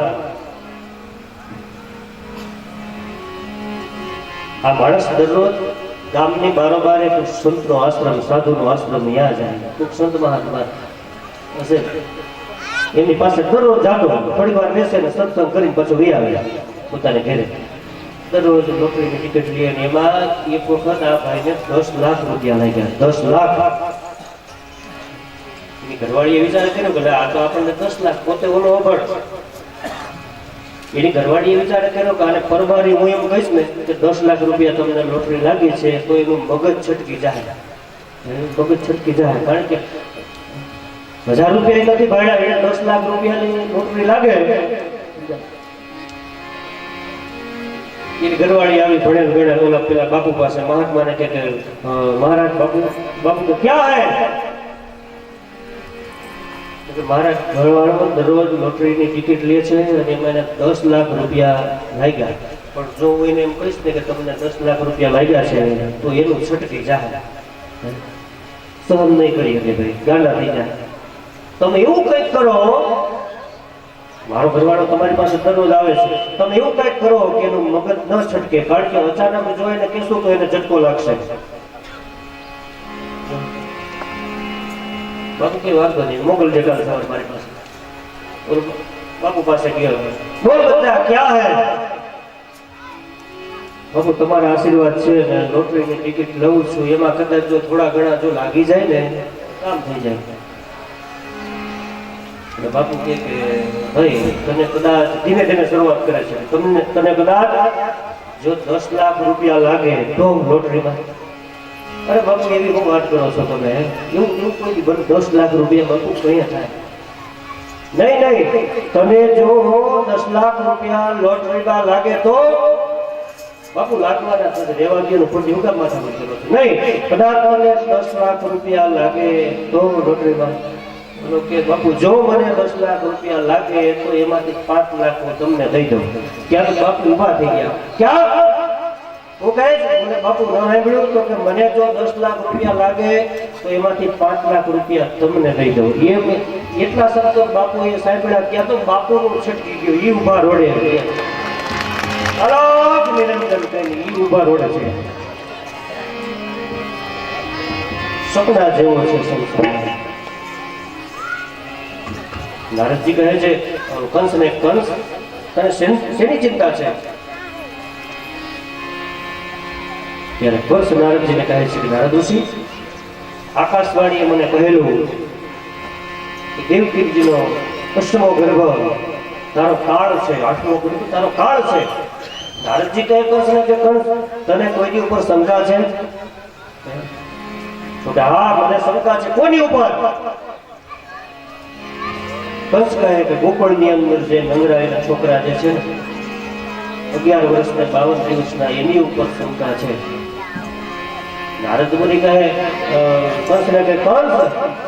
આ માણસ દરરોજ ગામની બારોબાર એક સંતનો આશ્રમ, સાધુનો આશ્રમ ત્યાં જાય. કોઈક સંત મહાત્મા હશે એમની પાસે દરરોજ જાતો, થોડી વાર બેસે ને સત્સંગ કરીને પાછો વી આવે પોતાને ઘરે. દરરોજ લોટરીની ટિકિટ લે અને એમાં એક વખત આ ભાઈને 10 લાખ રૂપિયા લાગ્યા. 10 લાખ. એની ઘરવાળીએ વિચાર કર્યો કે આ તો આપણને 10 લાખ, પોતે ઓલો અભણ. એની ઘરવાળીએ વિચાર કર્યો કે આને પરવારી હું એમ કહીશ ને કે 10 લાખ રૂપિયા તમને લોટરી લાગી છે તો એનું મગજ છટકી જાય, મગજ છટકી જાય. કારણ કે 1000 રૂપિયા નથી ભાડ્યા, એને 10 લાખ રૂપિયાની લોટરી લાગે. એની ઘરવાળી આવી ભણેલ ગણેલ ઓલા પેલા બાપુ પાસે, મહાત્માને કે મહારાજ બાપુ તો ક્યાં હે? મારા ઘરવાળો દરરોજ લોટરીની ટિકિટ લે છે અને એમાં 10 લાખ રૂપિયા લાગ્યા. પણ જો હું એને એમ કહીશ ને કે તમને 10 લાખ રૂપિયા લાગ્યા છે તો એનું છટકી જાય, સહન નહીં કરી શકે ભાઈ, ગાંડા થઈ જાય. તમે એવું કંઈક કરો, મારો ઘરવાળો તમારી પાસે દરરોજ આવે છે, તમે એવું કંઈક કરો કે એનું મગજ ન છટકે. કારણ કે અચાનક જો એને કહેશો તો એને ઝટકો લાગશે. બાપુ કઈ વાંધો નહીં, મોકલ દેખાડ સવાર મારી પાસે. બાપુ પાસે ગયો, બોલ બચ્ચા ક્યાં હે? બાપુ તમારા આશીર્વાદ છે ને લોટરીની ટિકિટ લઉં છું, એમાં કદાચ જો થોડા ઘણા જો લાગી જાય ને કામ થઈ જાય. એટલે બાપુ કહે કે ભાઈ તને કદાચ ધીમે ધીમે શરૂઆત કરે છે, તને કદાચ જો 10 લાખ રૂપિયા લાગે તો લોટરીમાં. અરે બાપુ એવી હું વાત કરો છો તમે? એવું કોઈ 10 લાખ રૂપિયા બાપુ કઈ થાય નહીં. તને જો 10 લાખ રૂપિયા લોટરીમાં લાગે તો બાપુ લાગવાના છે, રેવા દે ખોટી હું કામ માથા પર કરો છો? નહીં, કદાચ તને 10 લાખ રૂપિયા લાગે તો લોટરીમાં બોલો કે બાપુ જો મને 10 લાખ રૂપિયા લાગે તો એમાંથી 5 લાખ હું તમને દઈ દઉં. ક્યાં બાપુ ઊભા થઈ ગયા. ક્યાં હું કહે મને બાપુ ન સાંભળ્યું તો કે મને જો 10 લાખ રૂપિયા લાગે તો એમાંથી 5 લાખ રૂપિયા તમને દઈ દઉં. એટલા શબ્દો બાપુ એ સાંભળ્યા. ત્યાં તો બાપુનું છટકી ગયું. ઈ ઊભા રોડે અલગ નિરંજન કઈ ઈ ઊભા રોડે છે. સપના જેવો છે સંસાર. નારદજી કહે છે કંસને, કંસ તને શેની ચિંતા છે? ત્યારે કંસ નારદજીને કહે છે કે નારદ ઋષિ, આકાશવાણીએ મને કહેલું કે દેવકીજીનો 8મો ગર્ભ તારો કાળ છે, 8મો ગર્ભ તારો કાળ છે. નારદજી કહે કંસને કે કંસ તને કોઈની ઉપર શંકા છે? તો કે હા મને શંકા છે. કોની ઉપર? કંસ કહે કે ગોકળની અંદર જે નંગરાયેલા છોકરા જે છે ને 11 વર્ષના 52 દિવસના એની ઉપર શંકા છે. નારદ મુનિ કહે કંસને કે કંસ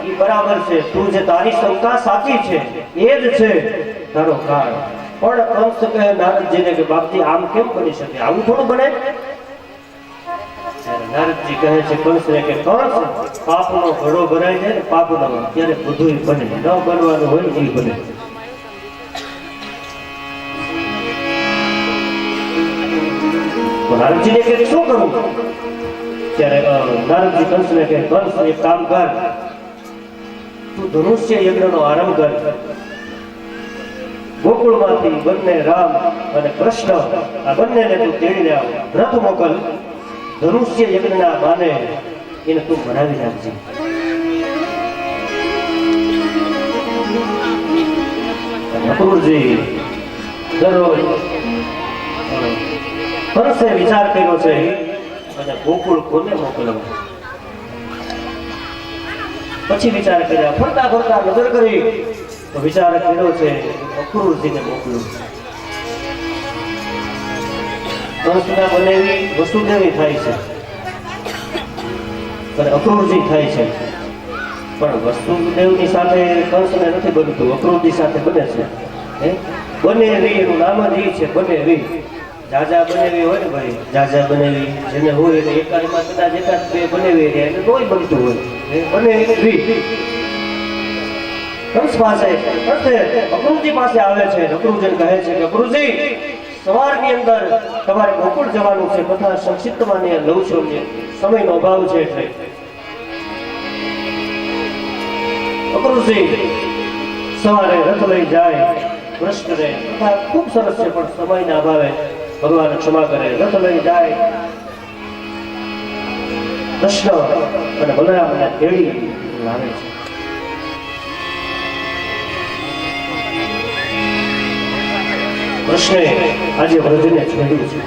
એ બરાબર છે, તું જે તારી શંકા સાચી છે એ જ છે તારો કાળ. પણ કંસ કહે નારદજીને કે બાપજી આમ કેમ બની શકે? આવું થોડું બને? નારદજી કહે છે કંસને કે કંસ પાપનો ઘડો ભરાય જાય ને પાપનો ત્યારે બધું બને, ન બનવાનું હોય એ બને. નારદજીને કે શું કરું? ત્યારે નારદજી કંસને કે કંસ એક કામ કર, તું ધનુષ્ય યજ્ઞનો આરંભ કર. ગોકુળમાંથી બંને રામ અને કૃષ્ણ આ બંનેને તું તેડીને આવ. રથ મોકલ, ધનુષ્ય યજ્ઞના બાને એને તું બનાવી નાખજે. અક્રૂરજી દરરોજ કંસે વિચાર કર્યો છે અને ગોકુળ કોને મોકલવું. પછી વિચાર કર્યા, ફરતા ફરતા નજર કરી તો વિચાર કર્યો છે અક્રૂરજીને મોકલું. કંસના બનેવી વસુદેવી થાય છે અને અક્રૂરજી થાય છે. પણ વસુદેવની સાથે કંસને નથી બનતું, અક્રૂરજી સાથે બને છે. બનેવી એનું નામ જ એ છે, બનેવી. જાજા બનેવી હોય ને ભાઈ, જાજા બનેવી જેને હોય એટલે એકાદમાં કદાચ એકાદ બે બનેવી રહે એટલે કોઈ બનતું હોય બનેવી. કંસ પાસે અક્રૂરજી પાસે આવે છે. અક્રૂરજી કહે છે કે અક્રૂરજી સવારની અંદર તમારે ગોકુળ જવાનું છે, બધા સંક્ષિપ્તમાં લઉં છું, સમયનો અભાવ છે એટલે. અક્રૂરજી સવારે રથ લઈ જાય કૃષ્ણને, કથા ખૂબ સરસ છે પણ સમયના અભાવે ભગવાન ક્ષમા કરે. રથ લઈ જાય કૃષ્ણ અને બલરામને તેડી લાવે છે. કૃષ્ણે આજે વ્રજને છોડ્યું છે.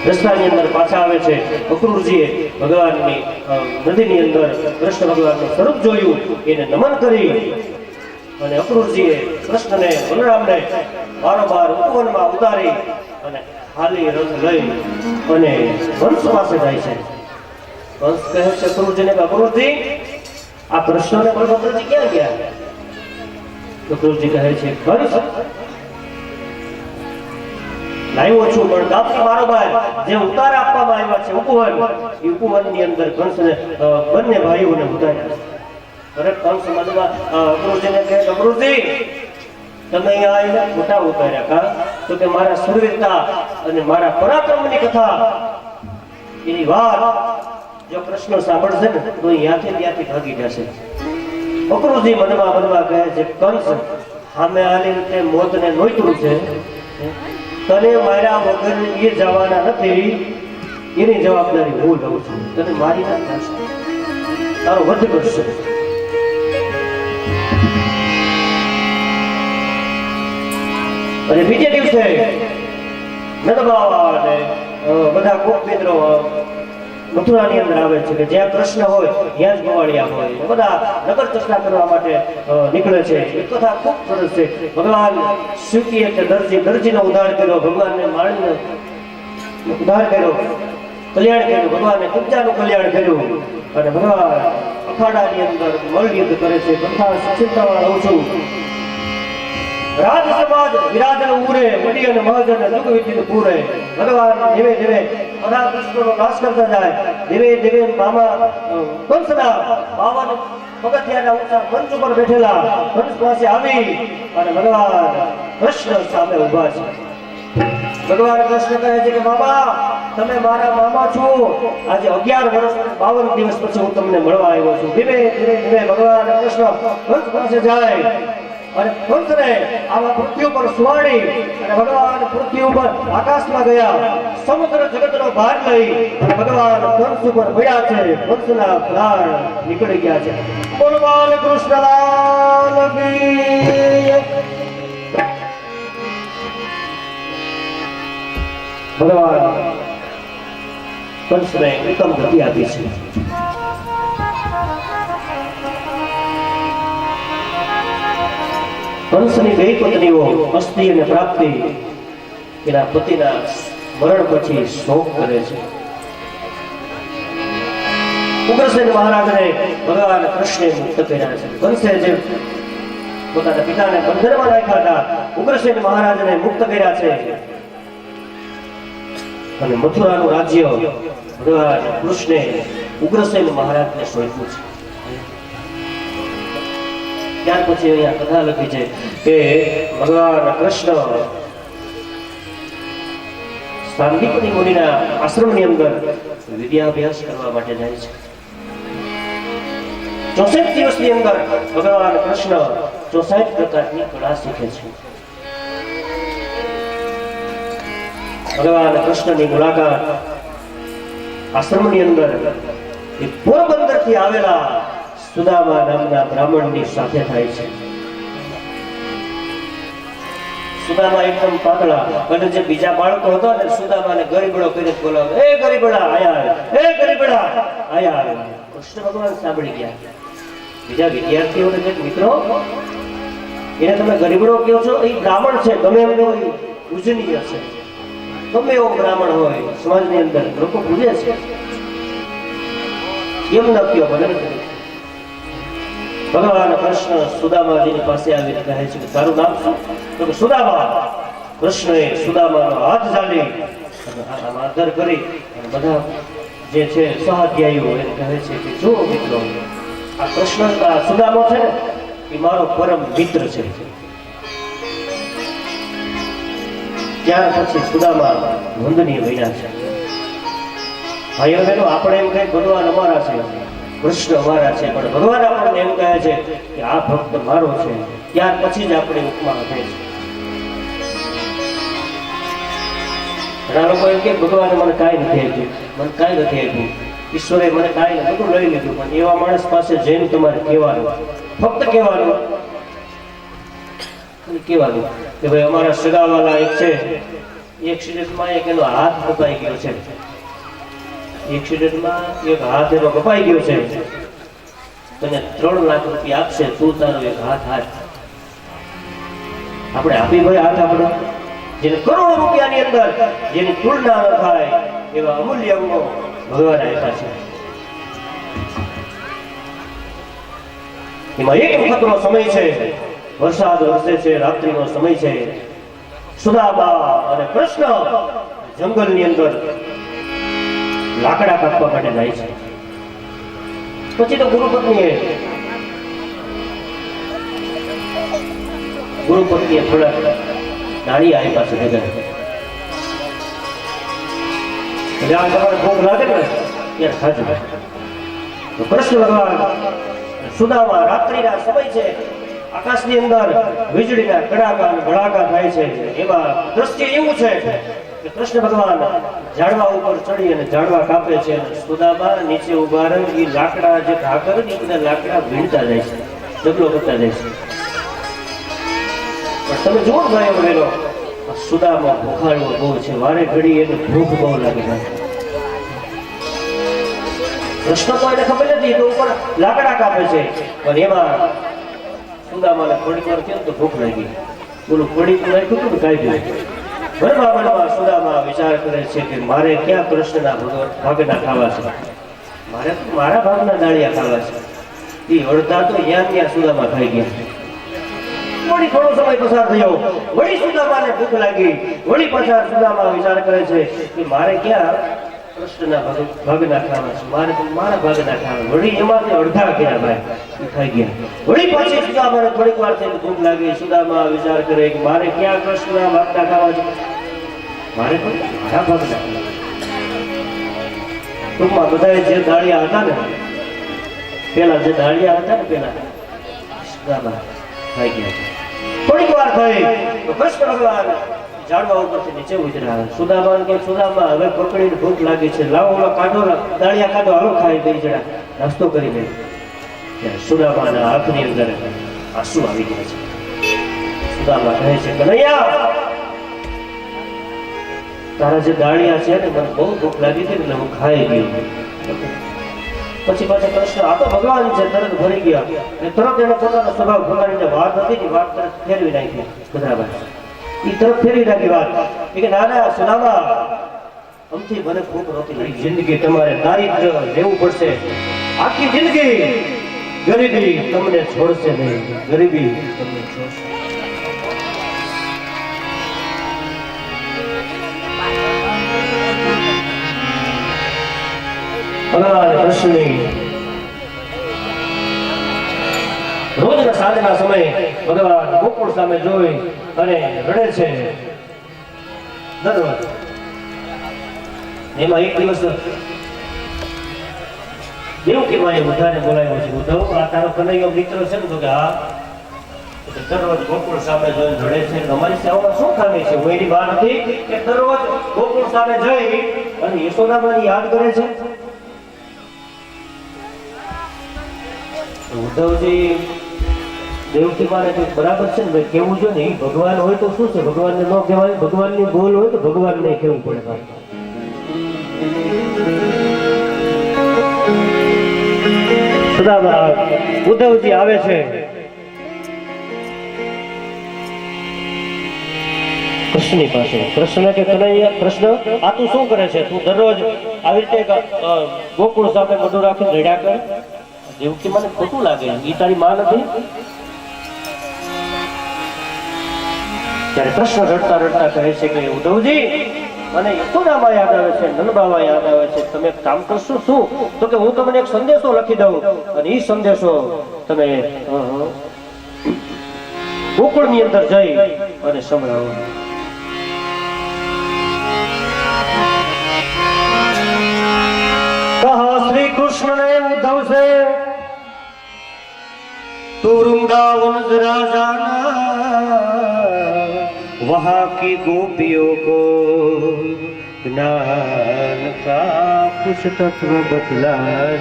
રસ્તાની અંદર પાછા આવે છે. અક્રૂરજીએ ભગવાનની નદીની અંદર કૃષ્ણ ભગવાનનું સ્વરૂપ જોયું, એને નમન કરી અને અક્રૂરજીએ કૃષ્ણને બલરામને બારોબાર ઉપવનમાં ઉતારી અને ખાલી રથ લઈ અને વંશ પાસે જાય છે. વંશ કહે છે અક્રૂરજીને કે અક્રૂરજી આ કૃષ્ણ અને બલભદ્રજી ક્યાં ગયા? અક્રૂરજી કહે છે કંસ લાવ્યો છું પણ દાપી બારોબાર જે ઉતાર આપવામાં આવ્યા છે ઉપવન, એ ઉપવનની અંદર કંસને બંને ભાઈઓને ઉતાર્યા. અરે કંસ મનમાં અક્રૂરજીને કહે અક્રૂરજી તમે અહીંયા આવીને મોટા ઉતાર્યા કા? તો કે મારા સુરવીરતા અને મારા પરાક્રમની કથા એની વાત જો કૃષ્ણ સાંભળશે ને તો ત્યાંથી ભાગી જશે. અક્રૂરજી મનમાં કહે છે કંસ સામે આલી રીતે મોતને નોતરું છે તને માર્યા વગર એ જવાના નથી, એની જવાબદારી હું લઉં છું. તને મારી ના થશે, તારો વધ કરશે. અને બીજે દિવસે નંદબાવા અને બધા કોક મિત્રો મથુરાની અંદર આવે છે કે જ્યાં કૃષ્ણ હોય ત્યાં જ ગોવાળિયા હોય. બધા નગર ચર્ચા કરવા માટે નીકળે છે. એ કથા ખૂબ સરસ છે. ભગવાન શિવજીએ કે દરજીનો ઉદ્ધાર કર્યો, ભગવાનને માળીનો ઉદ્ધાર કર્યો, કલ્યાણ કર્યું, ભગવાને કુંજાનું કલ્યાણ કર્યું. અને ભગવાન અખાડાની અંદર મલ યુદ્ધ કરે છે. કથા ચિંતામાં રહું છું. રાજ સમાજ વિરાજન ઉરે, વડી અને મહાજન જુગ વિધિન પૂરે. ભગવાન ધીમે ધીમે બધા કૃષ્ણનો નાશ કરતા જાય. ધીમે ધીમે મામા કંસના 52 પગથિયાના ઊંચા મંચ ઉપર બેઠેલા કંસ પાસે આવી અને ભગવાન કૃષ્ણ સામે ઊભા છે. ભગવાન કૃષ્ણ કહે છે કે મામા, તમે મારા મામા છો. આજે 11 વર્ષ અને 52 દિવસ પછી હું તમને મળવા આવ્યો છું. ધીમે ધીમે ભગવાન કૃષ્ણ કંસ પાસે જાય અને કંસને આવા પૃથ્વી ઉપર સુવાડી અને ભગવાન પૃથ્વી ઉપર આકાશમાં ગયા. સમગ્ર જગતનો ભાર લઈ અને ભગવાન કંસ ઉપર પડ્યા છે. કંસના પ્રાણ નીકળી ગયા છે. બોલ બાલ કૃષ્ણલાલ કી. ભગવાન કંસને એકમ ગતિ આપી છે. કંસની બે પત્નીઓ અસ્તિ અને પ્રાપ્તિ એના પતિના મરણ પછી શોક કરે છે. ઉગ્રસેન મહારાજને ભગવાન કૃષ્ણે મુક્ત કર્યા છે. કંસે જે પોતાના પિતાને બંધનમાં રાખ્યા હતા, ઉગ્રસેન મહારાજને મુક્ત કર્યા છે. અને મથુરાનું રાજ્ય ભગવાન કૃષ્ણે ઉગ્રસેન મહારાજને સોંપ્યું છે. ત્યાર પછી અહીંયા કથા લખી છે કે ભગવાન કૃષ્ણ સાંદીપની મુનિના આશ્રમની અંદર વિદ્યાભ્યાસ કરવા માટે જાય છે. 64 દિવસની અંદર ભગવાન કૃષ્ણ 64 પ્રકારની કળા શીખે છે. ભગવાન કૃષ્ણની મુલાકાત આશ્રમની અંદર પોરબંદરથી આવેલા સુદામા નામના બ્રાહ્મણની સાથે થાય છે. સુદામા એકદમ પાતળા અને જે બીજા બાળકો હતા ને સુદામાને ગરીબડો કરીને બોલાવે, એ ગરીબડા આયા, એ ગરીબડા આયા. કૃષ્ણ ભગવાન સાંભળી ગયા. બીજા વિદ્યાર્થીઓને જે મિત્રો એને તમે ગરીબડો કહો છો, એ બ્રાહ્મણ છે, ગમે એમનો પૂજનીય છે. ગમે એવો બ્રાહ્મણ હોય સમાજની અંદર લોકો પૂજે છે. એમ ન કહો ભલે. ભગવાન કૃષ્ણ સુદામાજીની પાસે આવીને કહે છે કે તારું નામ શું? તો કે સુદામા. કૃષ્ણએ સુદામાનો હાથ ઝાલી અને આદર કરી અને બધા જે છે સહાધ્યાયીઓ એને કહે છે કે જો મિત્રો, આ કૃષ્ણ આ સુદામો છે ને એ મારો પરમ મિત્ર છે. ત્યાર પછી સુદામા વંદનીય બન્યા છે. ભાઈઓ બહેનો, આપણે એમ કઈ ભગવાન અમારા છે, કૃષ્ણ અમારા છે, પણ ભગવાન આપણને એમ કહે છે કે આ ભક્ત મારો છે. ત્યાર પછી જ આપણે ઉપમા થાય છે. ઘણા લોકો એમ કે ભગવાને મને કાંઈ નથી આપ્યું, મને કાંઈ નથી આપ્યું, ઈશ્વરે મને કાંઈ બધું લઈ લીધું. પણ એવા માણસ પાસે જઈને તમારે કહેવાનું, ફક્ત કહેવાનું કે ભાઈ અમારા સગાવાલા એક છે, એક્સિડન્ટમાં એક એનો હાથ કપાઈ ગયો છે. એક્સિડન્ટમાં એક હાથ એનો કપાઈ ગયો છે. તને 3 લાખ રૂપિયા આપશે, તું તારો એક હાથ હાથ. આપણે આપી ભાઈ હાથ આપણે જેને કરોડો રૂપિયાની અંદર જેની તુલના ન થાય એવા અમૂલ્ય અંગો ભગવાન આપ્યા છે. એમાં એક વખતનો સમય છે, વરસાદ વરસે છે, રાત્રિનો સમય છે. સુદામા અને કૃષ્ણ જંગલની અંદર લાકડા કાપવા માટે જાય છે. પછી તો ગુરુપત્નીએ થોડા નાળી આપ્યા છે ભેગા. જ્યાં તમારે ભૂખ લાગે ને ત્યાં ખાજો. તો કૃષ્ણ ભગવાન સુદામા રાત્રિના સમય છે, આકાશની અંદર વીજળીના કડાકા અને ભડાકા થાય છે. એમાં દ્રશ્ય એવું છે કે કૃષ્ણ ભગવાન ઝાડવા ઉપર ચડી અને ઝાડવા કાપે છે અને સુદામા નીચે ઉભા રહી લાકડા જે ઢાકર ની બધા લાકડા વીણતા જાય છે, ડગલો કરતા જાય છે. પણ તમે જુઓ ભાઈ બહેનો, સુદામા ભૂખાયો બહુ છે, વારે ઘડી એને ભૂખ બહુ લાગે છે. કૃષ્ણ તો એને ખબર નથી તો ઉપર લાકડા કાપે છે, પણ એમાં સુદામાને થોડીક વાર થયો તો ભૂખ લાગી. બોલું પડીક નાખ્યું હતું ખાઈ ગયું. મનમાં સુદામા વિચાર કરે છે કે મારે ક્યાં કૃષ્ણના ભાગના ખાવા છે, મારે તો મારા ભાગના દાળિયા ખાવા છે. એ અડધા તો ત્યાં સુદામા ખાઈ ગયા. વળી થોડો સમય પસાર થયો, વળી સુદામાને ભૂખ લાગી. વળી પાછા સુદામા વિચાર કરે છે કે મારે ક્યાં કૃષ્ણના ભાગના ખાવા છે, મારે તો મારા ભાગના ખાવા. વળી એમાંથી અડધા ગયા ભાઈ, એ ખાઈ ગયા. વળી પાછી સુદામાને થોડીક વાર થઈને ભૂખ લાગી. સુદામા વિચાર કરે કે મારે ક્યાં કૃષ્ણના ભાગના ખાવા છે, મારે તો મારા ભાગના ખાવા. ટૂંકમાં બધા જે દાળિયા હતા ને પેલા સુદામા ખાઈ ગયા છે. થોડીક વાર થઈ તો કૃષ્ણ ભગવાન ઝાડવા ઉપરથી નીચે ઉતર્યા. સુદામાને કે સુદામા હવે પકડીને ભૂખ લાગી છે, લાવો ઓલા કાઢો દાળિયા કાઢો, હાલો ખાઈ બે જણા નાસ્તો કરી લે. સુદામાના આંખની અંદર આંસુ આવી ગયા છે. સુદામા કહે છે કનૈયા, તારા જે દાળિયા છે ને મને બહુ ભૂખ લાગી હતી એટલે હું ખાઈ ગયો. પછી પાછા કૃષ્ણ આ તો ભગવાન છે, તરત ભરી ગયા અને તરત એનો પોતાનો સ્વભાવ ભગવાનની વાત હતી ને વાત તરત ફેરવી નાખી. બરાબર એ તરત ફેરવી નાખી વાત કે ના ના સુદામા, અમથી મને ભૂખ નહોતી લાગી. જિંદગી તમારે દારિદ્ર્ય રહેવું પડશે, આખી જિંદગી ગરીબી તમને છોડશે નહીં, ગરીબી તમને છોડશે. ભગવાન કૃષ્ણની રોજના સાંજના સમયે ભગવાન ગોકુળ સામે જોઈ અને રડે છે દરરોજ. એમાં એક દિવસ દેવકી માએ બધાને બોલાવ્યો છે. ઉદ્ધવ, આ તારો કનૈયો મિત્ર છે ને? તો કે હા. દરરોજ ગોકુળ સામે જોઈને રડે છે, અમારી સેવામાં શું ખામી છે? હું એની વાત નથી કે દરરોજ ગોકુળ સામે જઈ અને યશોદામાની યાદ કરે છે. ઉદ્ધવજી દેવકી માને તો બરાબર છે ને ભાઈ, કેવું જો ને ભગવાન હોય તો શું છે, ભગવાનને ન કહેવાય, ભગવાનની ભૂલ હોય તો ભગવાનને કહેવું પડે. ભાઈ સુદામા ઉદ્ધવજી આવે છે કૃષ્ણની પાસે. કૃષ્ણ કે કનૈયા, કૃષ્ણ આ તું શું કરે છે? તું દરરોજ આવી રીતે ગોકુળ સામે મોઢું રાખીને રડ્યા કરે. દેવકી મને ખોટું લાગે, એ તારી માં નથી? ત્યારે કૃષ્ણ રડતા રડતા કહે છે કે ઉદ્ધવજી, મને યશોદામા યાદ આવે છે, નંદબાવા યાદ આવે છે. તમે એક કામ કરશો શું? તો કે હું તમને એક સંદેશો લખી દઉં અને એ સંદેશો તમે ગોકુળની અંદર જઈ અને સંભળાવો. कहा श्री कृष्ण ने उद्धव से, तू वृंदावन जरा जाना, वहां की गोपियों को ज्ञान का कुछ तत्व बतला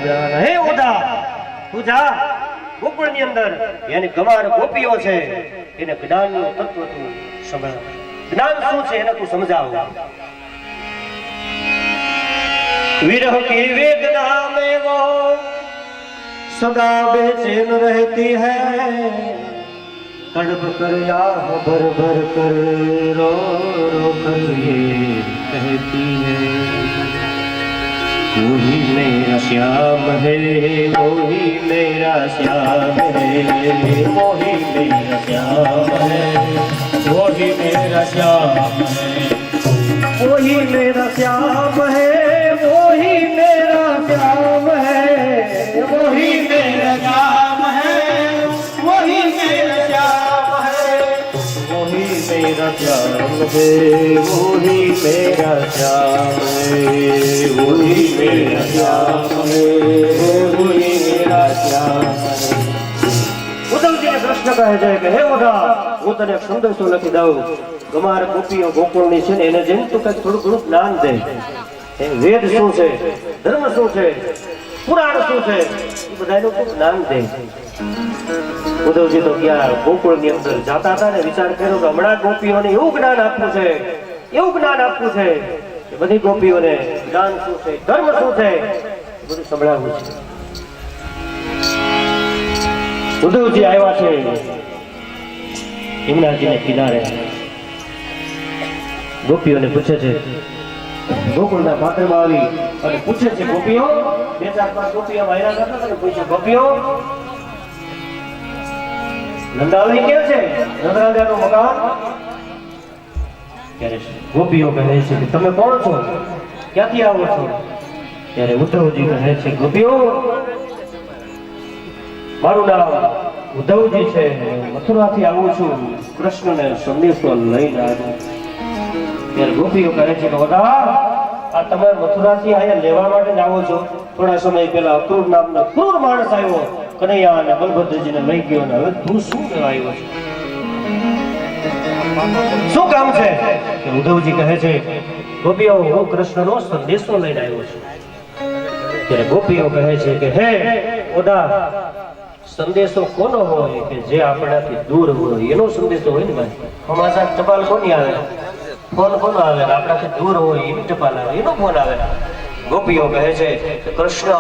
जाना. हे उदा, તું જા ગોકુળ ની અંદર, યાની ગમાર ગોપીઓ છે એને જ્ઞાનનું તત્વ તું સમજાવ. જ્ઞાન શું છે એને તું સમજાવ. विरह की वेदना में वो सदा बेचैन रहती है, तड़प कर आह भर भर कर रो रो कर ये कहती है, वही मेरा श्याम है, वही मेरा श्याम है, वही मेरा श्याम है, वही मेरा श्याम है, वही मेरा श्याम है, वही मेरा श्याम है, वही मेरा श्याम है, वही मेरा श्याम है, वही मेरा श्याम है, वही मेरा श्याम है, वही मेरा श्याम है, वही मेरा श्याम है. ઉદ્ધવજીને કૃષ્ણ કહે છે કે હે મોઢા, હું તને એક સંદેશો લખી દઉં. ગમાર ગોપીઓ ગોકુળની છે ને એને જેમ તું કંઈક થોડું ઘણું જ્ઞાન દે. એ વેદ શું છે, ધર્મ શું છે, પુરાણ શું છે, એ બધાનું તું જ્ઞાન દે. ઉદ્ધવજી તો ક્યાં ગોકુળની અંદર જાતા હતા ને વિચાર કર્યો કે હમણાં ગોપીઓને એવું જ્ઞાન આપવું છે, એવું જ્ઞાન આપવું છે કે બધી ગોપીઓને જ્ઞાન શું છે, ધર્મ શું છે, બધું સંભળાવવું છે. ઉદ્ધવજી આવ્યા છે યમુનાજીને કિનારે. ગોપીઓને પૂછે છે, ગોકુળના પાત્રમાં આવી અને પૂછે છે, ગોપીઓ, 2-4-5 ગોપીઓ વાયરા કરતા હતા, પૂછ્યું, ગોપીઓ, નંદાવલી ક્યાં છે, નંદરાજાનું મકાન? ત્યારે ગોપીઓ કહે છે કે તમે કોણ છો, ક્યાંથી આવો છો? ત્યારે ઉદ્ધવજી કહે છે, ગોપીઓ, મારું નામ ઉદ્ધવજી છે, મથુરાથી આવું છું, કૃષ્ણને સંદેશો લઈને આવ્યો. ત્યારે ગોપીઓ કહે છે કે ઓદા, આ તમે મથુરાથી અહીંયા લેવા માટે જ આવો છો? થોડા સમય પહેલા અક્રૂર નામનો ક્રૂર માણસ આવ્યો, કનૈયા અને બલભદ્રજીને લઈ ગયો, ને હવે તું શું લેવા આવ્યો છે, શું કામ છે? ઉદ્ધવજી કહે છે, ગોપીઓ, હું કૃષ્ણનો સંદેશો લઈને આવ્યો છું. ત્યારે ગોપીઓ કહે છે કે હે ઓદા, સંદેશો કોનો હોય કે જે આપણાથી દૂર હોય, એનો સંદેશો હોય ને ભાઈ. હમાસા ટપાલ કોની આવે, ફોન કોનો આવે, આપણાથી દૂર હોય એની ટપાલ આવે, એનો ફોન આવે. ગોપીઓ કહે છે કે કૃષ્ણ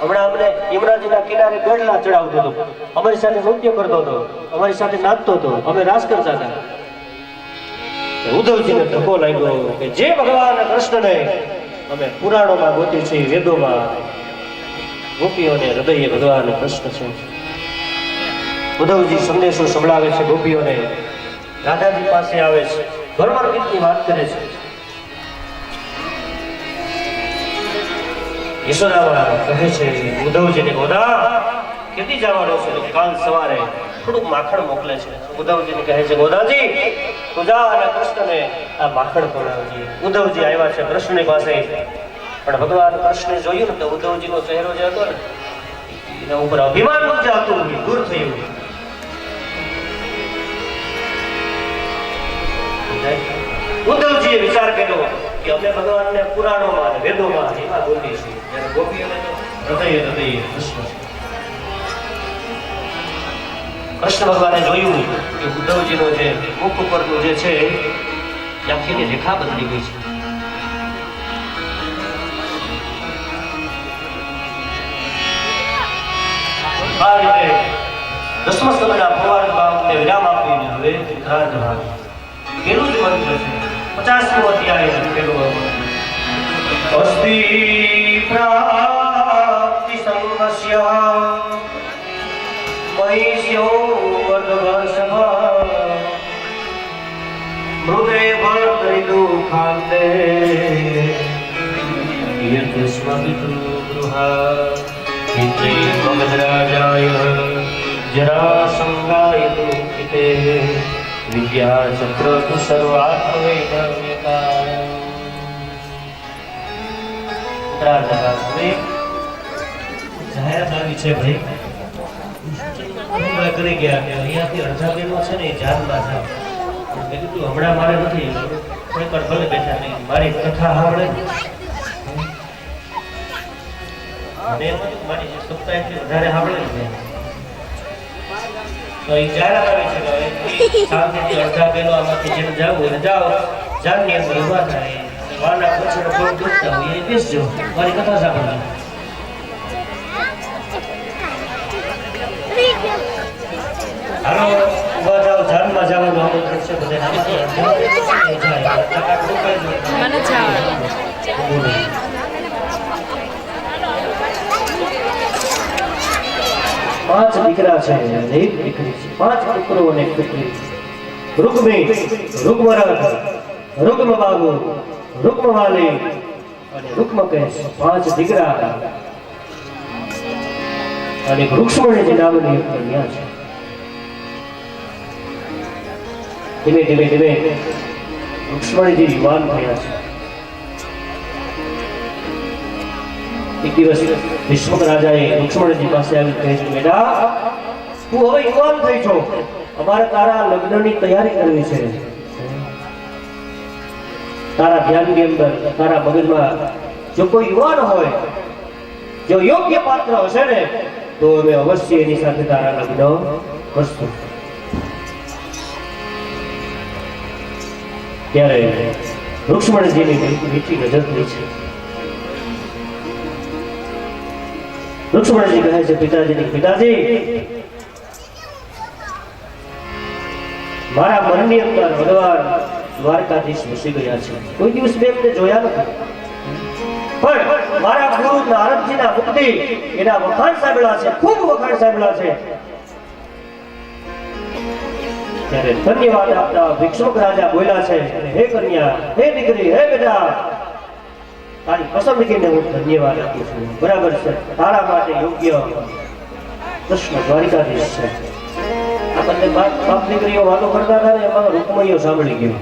હમણાં અમને યમુનાજીના કિનારે ગળલા ચડાવતો હતો, અમારી સાથે નૃત્ય કરતો હતો, અમારી સાથે નાચતો હતો, અમે રાસ કરતા હતા. ઉદ્ધવજીને ધક્કો લાગ્યો કે જે ભગવાન કૃષ્ણને અમે પુરાણોમાં ગોતી છે, વેદોમાં, ગોપીઓને હૃદયે ભગવાન કૃષ્ણ છે. ઉદ્ધવજી સંદેશો સંભળાવે છે ગોપીઓને, રાધાજી પાસે આવે છે, ઘરમાં ગીતની વાત કરે છે. યશોદામાં કહે છે ઉદ્ધવજીને, ગોદા, કેદી જવાનો છે? કાલ સવારે થોડુંક માખણ મોકલે છે. ઉદ્ધવજીને કહે છે, ગોદાજી, તું જા અને કૃષ્ણને આ માખણ ખવડાવજે. ઉદ્ધવજી આવ્યા છે કૃષ્ણની પાસે, પણ ભગવાન કૃષ્ણે જોયું ને તો ઉદ્ધવજીનો ચહેરો જે હતો ને એના ઉપર અભિમાન જે હતું એ દૂર થયું. ઉદ્ધવજીએ વિચાર કર્યો કે અમે ભગવાનને પુરાણોમાં અને વેદોમાં એમાં ગોતીએ છીએ, જ્યારે ગોપીઓને તો હૃદયે કૃષ્ણ છે. કૃષ્ણ ભગવાને જોયું કે ઉદ્ધવજીનો જે મુખ ઉપરનું જે છે આખીની રેખા બદલી ગઈ છે. આ રીતે દસમા સમયના ભગવાન બાપને વિરામ આપીને હવે ઉત્તરાયણ જવાનું. પેલું જ મંત્ર છે, 50મું અધ્યાય પેલું અસ્તિ પ્રાપ્તિ સંગસ્ય મહિષ્યો વર્ધવસભા મૃદે ભર્તરી દુઃખાંતે યતસ્મપિતૃગૃહા પિત્રે મગધરાજાય જરાસંગાય દુઃખિતે વિદ્યા ચક્ર તુ સર્વાત્મવેદવ્યકાય. જાહેરાત આવી છે ભાઈ, કરી ગયા કે અહીંયાથી અડધા બેનો છે ને એ જાનમાં જાવ. મેં કીધું હમણાં મારે નથી, થોડીક વાર ભલે બેઠા નહીં, મારી કથા સાંભળે મને એમ હતું મારી જે સપ્તાહથી વધારે સાંભળે ને તો એ જાહેરાત આવી છે કે શાંતિથી અડધા બેનો આમાંથી જેને જાવું એને જાઓ, જાનની અંદર ઉભા થાય, વાના પછીનો કોઈ દુખતા હોય એ બેસજો, મારી કથા સાંભળજો. હાલો ઉભા જાઓ, જાનમાં જવાનું આમંત્રણ છે બધાને. મને જવાનું. 5 દીકરા છે અને એક દીકરી છે, 5 પુત્રો અને એક પુત્રી. રુક્મી, રુક્મરથ, રુક્મબાહુ, રુક્મવાલી અને રુક્મકેશ, 5 દીકરા અને વૃક્ષમણી નામની એક કન્યા છે. ધીમે ધીમે ધીમે વૃક્ષમણીજી યુવાન થયા છે. એક દિવસ વિશ્વક રાજાએ લક્ષ્મણજી પાસે આવી કહે છે, બેટા તું હવે યુવાન થઈ છો, અમારે તારા લગ્નની તૈયારી કરવી છે. તારા ધ્યાનની અંદર તારા મગજમાં જો કોઈ યુવાન હોય, જો યોગ્ય પાત્ર હશે ને, તો અમે અવશ્ય એની સાથે તારા લગ્ન કરશું. ત્યારે રુક્ષ્મણીજીની મીઠી નજર થઈ છે. રુક્ષ્મણીજી કહે છે પિતાજીની, પિતાજી મારા મનની અંદર ભગવાન દ્વારકાધીશ વસી ગયા છે. કોઈ દિવસ મેં એમને જોયા નથી, પણ મારા ગુરુ નારદજીના મુક્તિ એના વખાણ સાંભળ્યા છે, ખૂબ વખાણ સાંભળ્યા છે. ત્યારે ધન્યવાદ આપતા ભિક્ષુક રાજા બોલ્યા છે, હે કન્યા, હે દીકરી, હે બેટા, તારી પસંદગીને હું ધન્યવાદ આપું છું. બરાબર છે, તારા માટે યોગ્ય કૃષ્ણ દ્વારિકાધીશ છે. આ બંને બાપ દીકરીઓ વાતો કરતા હતા ને, એમાં રૂકમણીઓ સાંભળી ગયો.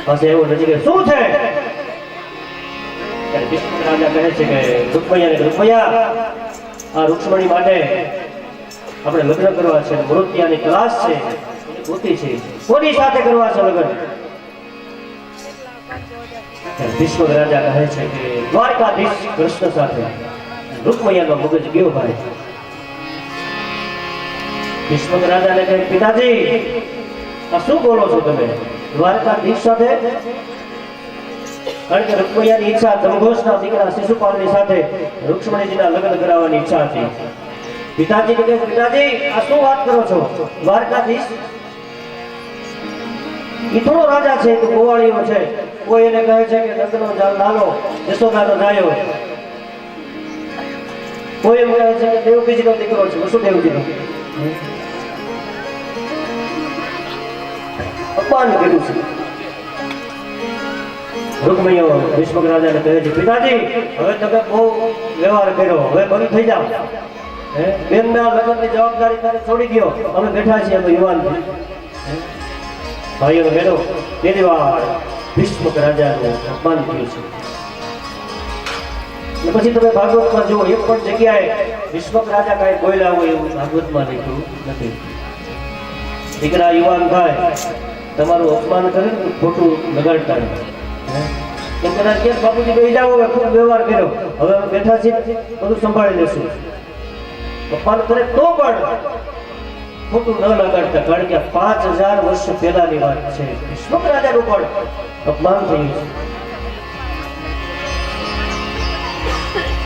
પાસે એવું નજીક, શું છે? ત્યારે ભિક્ષુક રાજા કહે છે કે રૂકમૈયા, આ રૂક્ષ્મણી માટે આપણે લગ્ન કરવા છે, મૃત્યાની તલાશ છે, ગોતી છે, કોની સાથે કરવા છે લગ્ન? ભીષ્મક રાજા કહે છે કે દ્વારકાધીશ કૃષ્ણ સાથે. રૂકમૈયાનો મગજ ગયો ભાઈ. ભીષ્મક રાજાને કહે, પિતાજી આ શું બોલો છો તમે? દ્વારકાધીશ સાથે? કારણ કે રૂકમૈયાની ઈચ્છા જમઘોષના દીકરા શિશુપાલની સાથે રૂક્ષ્મણીજીના લગ્ન કરાવવાની ઈચ્છા હતી. પિતાજી કહે, પિતાજી આ શું વાત કરો છો? દ્વારકાધીશ ઈ થોડો રાજા છે, તો ગોવાળીઓ છે. કોઈ એને કહે છે કે નંદનો લાલો, યશોદાનો જાયો. કોઈ એમ કહે છે કે દેવકીજીનો દીકરો છે, વસુદેવજીનો. અપમાન કર્યું છે. રૂકમૈયો ભીષ્મક રાજાને કહે છે, પિતાજી હવે તમે બહુ વ્યવહાર કર્યો, હવે બંધ થઈ જાઓ. બેનના લગ્નની જવાબદારી તારે છોડી દો. અમે બેઠા છીએ, અમે યુવાન ભાઈઓ બહેનો. તેની વાર ભીષ્મક રાજાનું અપમાન થયું છે. પછી તમે ભાગવતમાં જુઓ, એક પણ જગ્યાએ ભીષ્મક રાજા કાંઈ બોલ્યા હોય એવું ભાગવતમાં લખ્યું નથી. દીકરા યુવાન થાય, તમારું અપમાન કરે ને ખોટું લગાડતા નથી. એમ કદાચ કે બાપુજી કહી જાઓ, હવે ખૂબ વ્યવહાર કર્યો, હવે અમે બેઠા છીએ, બધું સંભાળી લેશું. અપમાન કરે તો પણ ખોટું ન લગાડતા, કારણ કે 5000 વર્ષ પહેલાની વાત છે. ભીષ્મક રાજાનું પણ અપમાન થયું છે.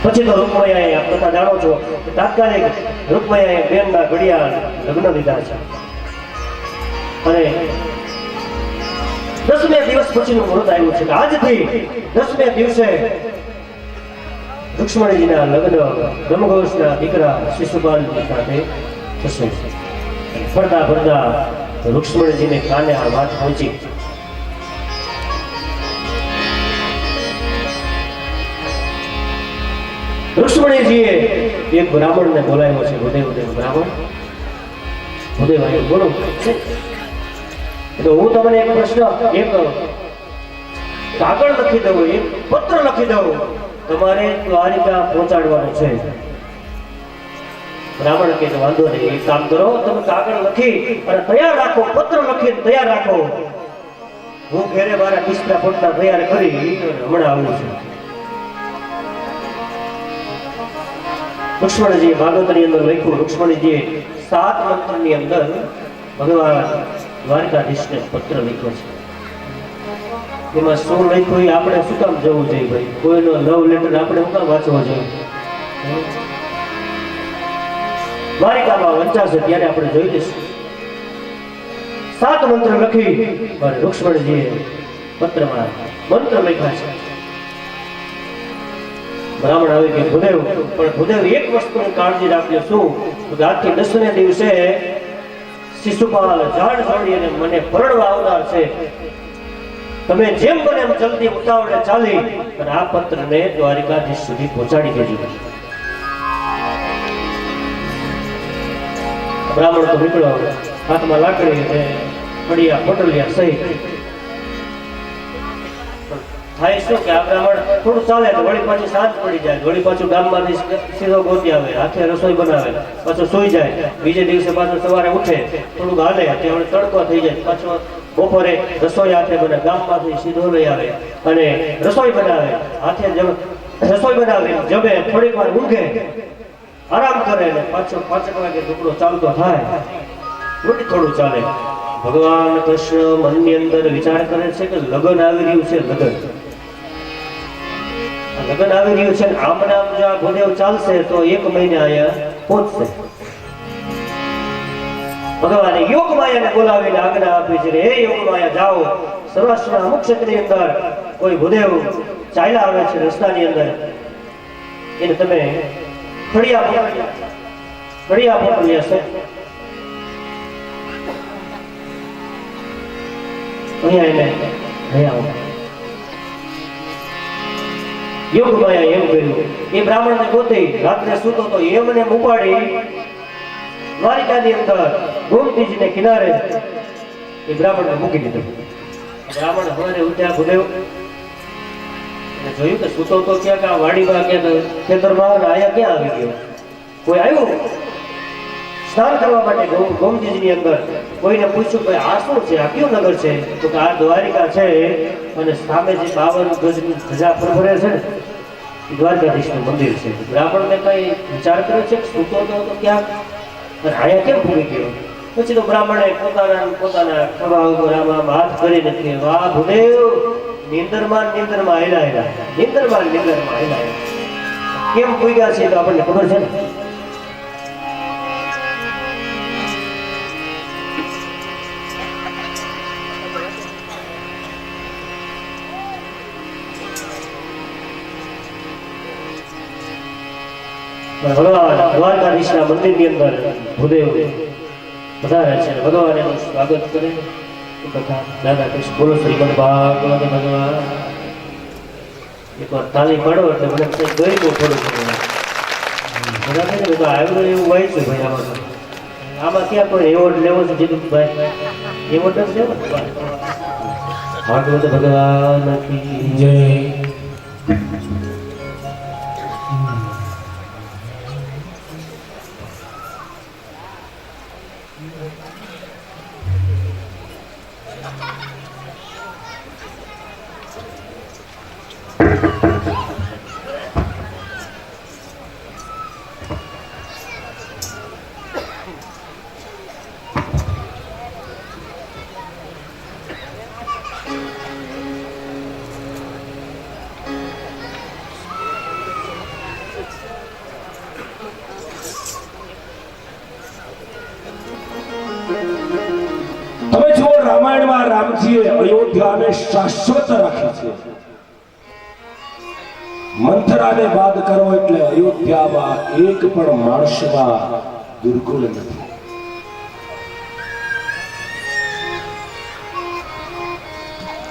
પછી તો રૂકમૈયાએ, આપ બધા જાણો છો, તાત્કાલિક રૂકમૈયાએ બેનના ઘડિયાળ લગ્ન લીધા છે. અને 10મે દિવસ પછીનું મુહૂર્ત આવ્યું છે કે આજથી 10મે દિવસે રૂક્ષ્મણીજીના લગ્ન બ્રહ્મઘોષના દીકરા શિશુપાલજી સાથે થશે. ફરતા ફરતા રૂક્ષ્મણીજીને કાને આ વાત પહોંચી. રૂક્ષ્મણીજીએ એક બ્રાહ્મણને બોલાવ્યો છે, ભૂદેવ બ્રાહ્મણ. ભૂદેવ આવ્યો, બોલો. તો હું તમને એક પ્રશ્ન, એક કાગળ લખી દઉં, એક પત્ર લખી દઉં, તમારે દ્વારિકા પહોંચાડવાનું છે. બ્રાહ્મણ કે વાંધો નહીં, એક કામ કરો, તમે કાગળ લખી અને તૈયાર રાખો, પત્ર લખી તૈયાર રાખો. હું ઘરે મારા કિસ્સા ફોટા તૈયાર કરી હમણાં આવું છું. રૂક્ષ્મણીજીએ ભાગવતની અંદર લખ્યું, રૂક્ષ્મણીજીએ 7 મંત્રની અંદર ભગવાન દ્વારકાધીશને પત્ર લખ્યો છે. એમાં શું લખ્યું એ આપણે શું કામ જવું જોઈએ ભાઈ? કોઈનો લવ લેટર આપણે શું કામ વાંચવો જોઈએ? દ્વારિકામાં વંચાશે ત્યારે આપણે જોઈ લઈશું. 7 મંત્ર લખી અને રૂક્ષ્મણીજીએ પત્રમાં મંત્ર લખ્યા છે. બ્રાહ્મણ આવે કે ભૂદેવ, પણ ભૂદેવ એક વસ્તુની કાળજી રાખજો. શું? કે આજથી 10મે દિવસે શિશુપાલ ઝાડ છોડી અને મને પરણવા આવનાર છે. તમે જેમ બને એમ જલ્દી ઉતાવળે ચાલી અને આ પત્રને દ્વારિકાધીશ સુધી પહોંચાડી દેજો. બ્રાહ્મણ તો નીકળ્યો, હાથમાં લાકડી અને પડિયા પોટલિયા સહિત થાય શું કે આ બ્રાહ્મણ થોડું ચાલે તો વળી પાછી સાંજ પડી જાય, વળી પાછું ગામમાંથી સીધો ગોતી આવે, હાથે રસોઈ બનાવે, પાછો સૂઈ જાય, બીજે દિવસે પાછો સવારે ઉઠે, થોડુંક હાલે, ત્યાં તડકો થઈ જાય, પાછો બપોરે રસોઈ હાથે બને, ગામમાંથી સીધો લઈ આવે અને રસોઈ બનાવે, હાથે રસોઈ બનાવે, જમે, થોડીક વાર ઊંઘે, આરામ કરે ને પાછો 5 વાગે ટુકડો ચાલતો થાય, થોડું ચાલે. ભગવાન કૃષ્ણ મનની અંદર વિચાર કરે છે કે લગ્ન આવી રહ્યું છે, લગ્ન આવી રહ્યું છે, આમ ને આમ જો આ ભૂદેવ ચાલશે તો 1 મહિને અહીંયા પહોંચશે. ભગવાને યોગ માયાને બોલાવીને આજ્ઞા આપી છે, હે યોગ માયા જાઓ, સૌરાષ્ટ્રના અમુક ક્ષેત્રની અંદર કોઈ ભૂદેવ ચાલ્યા આવે છે રસ્તાની અંદર, એને તમે ફળિયા પકડી હશે, અહીંયા એને લઈ આવો. યોગ માયા એમ કર્યું, એ બ્રાહ્મણને ગોતી રાત્રે સૂતો તો એમને ઉપાડી દ્વારિકાની અંદર ગોમતીજીને કિનારે એ બ્રાહ્મણને મૂકી દીધો. બ્રાહ્મણ હવારે ઉઠ્યા ભૂદેવ અને જોયું કે સૂતો તો ક્યાંક આ વાડીમાં ક્યાંક ખેતરમાં, આયા ક્યાં આવી ગયો, કોઈ આવ્યું સ્નાન કરવા માટે ગોમતીજીની અંદર, કોઈને પૂછ્યું કે આ શું છે, આ કયું નગર છે, તો કે આ દ્વારિકા છે અને સામે જે 52 ગજની ધજા ફરફરે છે ને એ દ્વારકાધીશનું મંદિર છે. બ્રાહ્મણને કઈ વિચાર કર્યો છે સૂતો તો ક્યાંક અને આયા કેમ ભૂલી ગયો? પછી તો બ્રાહ્મણે પોતાના ખભા ઉપર આમ હાથ કરીને કે વાહ ભૂદેવ, નિંદરમાં હેલા કેમ ભૂગ્યા છે તો આપણને ખબર છે ને. ભગવાન દ્વારકાધીશના મંદિરની અંદર ભૂદેવ પધારે છે, ભગવાન એનું સ્વાગત કરે. દાદા કૃષ્ણ બોલો શ્રીમદ ભાગવત ભગવાન. એકવાર તાલી પાડો એટલે મને ગઈ ગયું થોડું આવ્યું એવું હોય છે ભાઈ. આમાં ક્યાં કોઈ એવોર્ડ લેવો છે જીતું ભાઈ? એવોર્ડ જ લેવો ભાગવત ભગવાન કી જય. રામાયણમાં રામજીએ અયોધ્યાને શાશ્વત રાખી છે. મંથરાને બાદ કરો એટલે અયોધ્યામાં એક પણ માણસમાં દુર્ગુણ નથી.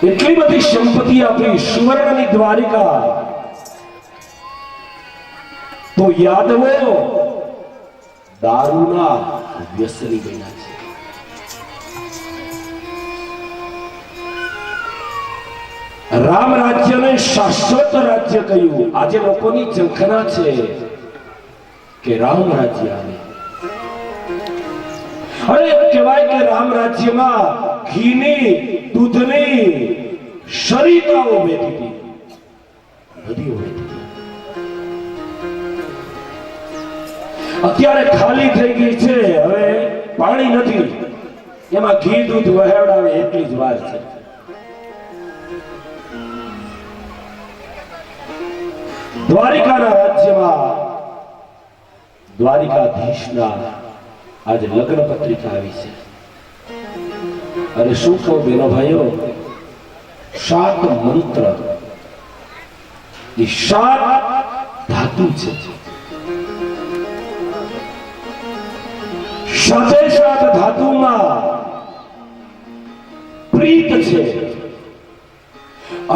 એટલી બધી સંપત્તિ આપી, સુવર્ણની દ્વારિકા, તો યાદવો દારૂના વ્યસની બન્યા છે. રામ રાજ્યને શાશ્વત રાજ્ય કહ્યું. આજે લોકોની ઝંખના છે કે રામ રાજ્ય આવે. અરે કહેવાય કે રામ રાજ્યમાં ઘીની, દૂધની સરિતાઓ વહેતી હતી, નદીઓ વહેતી હતી. અત્યારે ખાલી થઈ ગઈ છે, હવે પાણી નથી, એમાં ઘી દૂધ વહેવડાવે એટલી જ વાર છે. દ્વારિકાના રાજ્યમાં દ્વારિકાધીશના આજે લગ્ન પત્રિકા આવી છે. અને શું કહું બેનો ભાઈઓ, 7 મંત્ર, એ 7 ધાતુ છે. 7 ધાતુમાં પ્રીત છે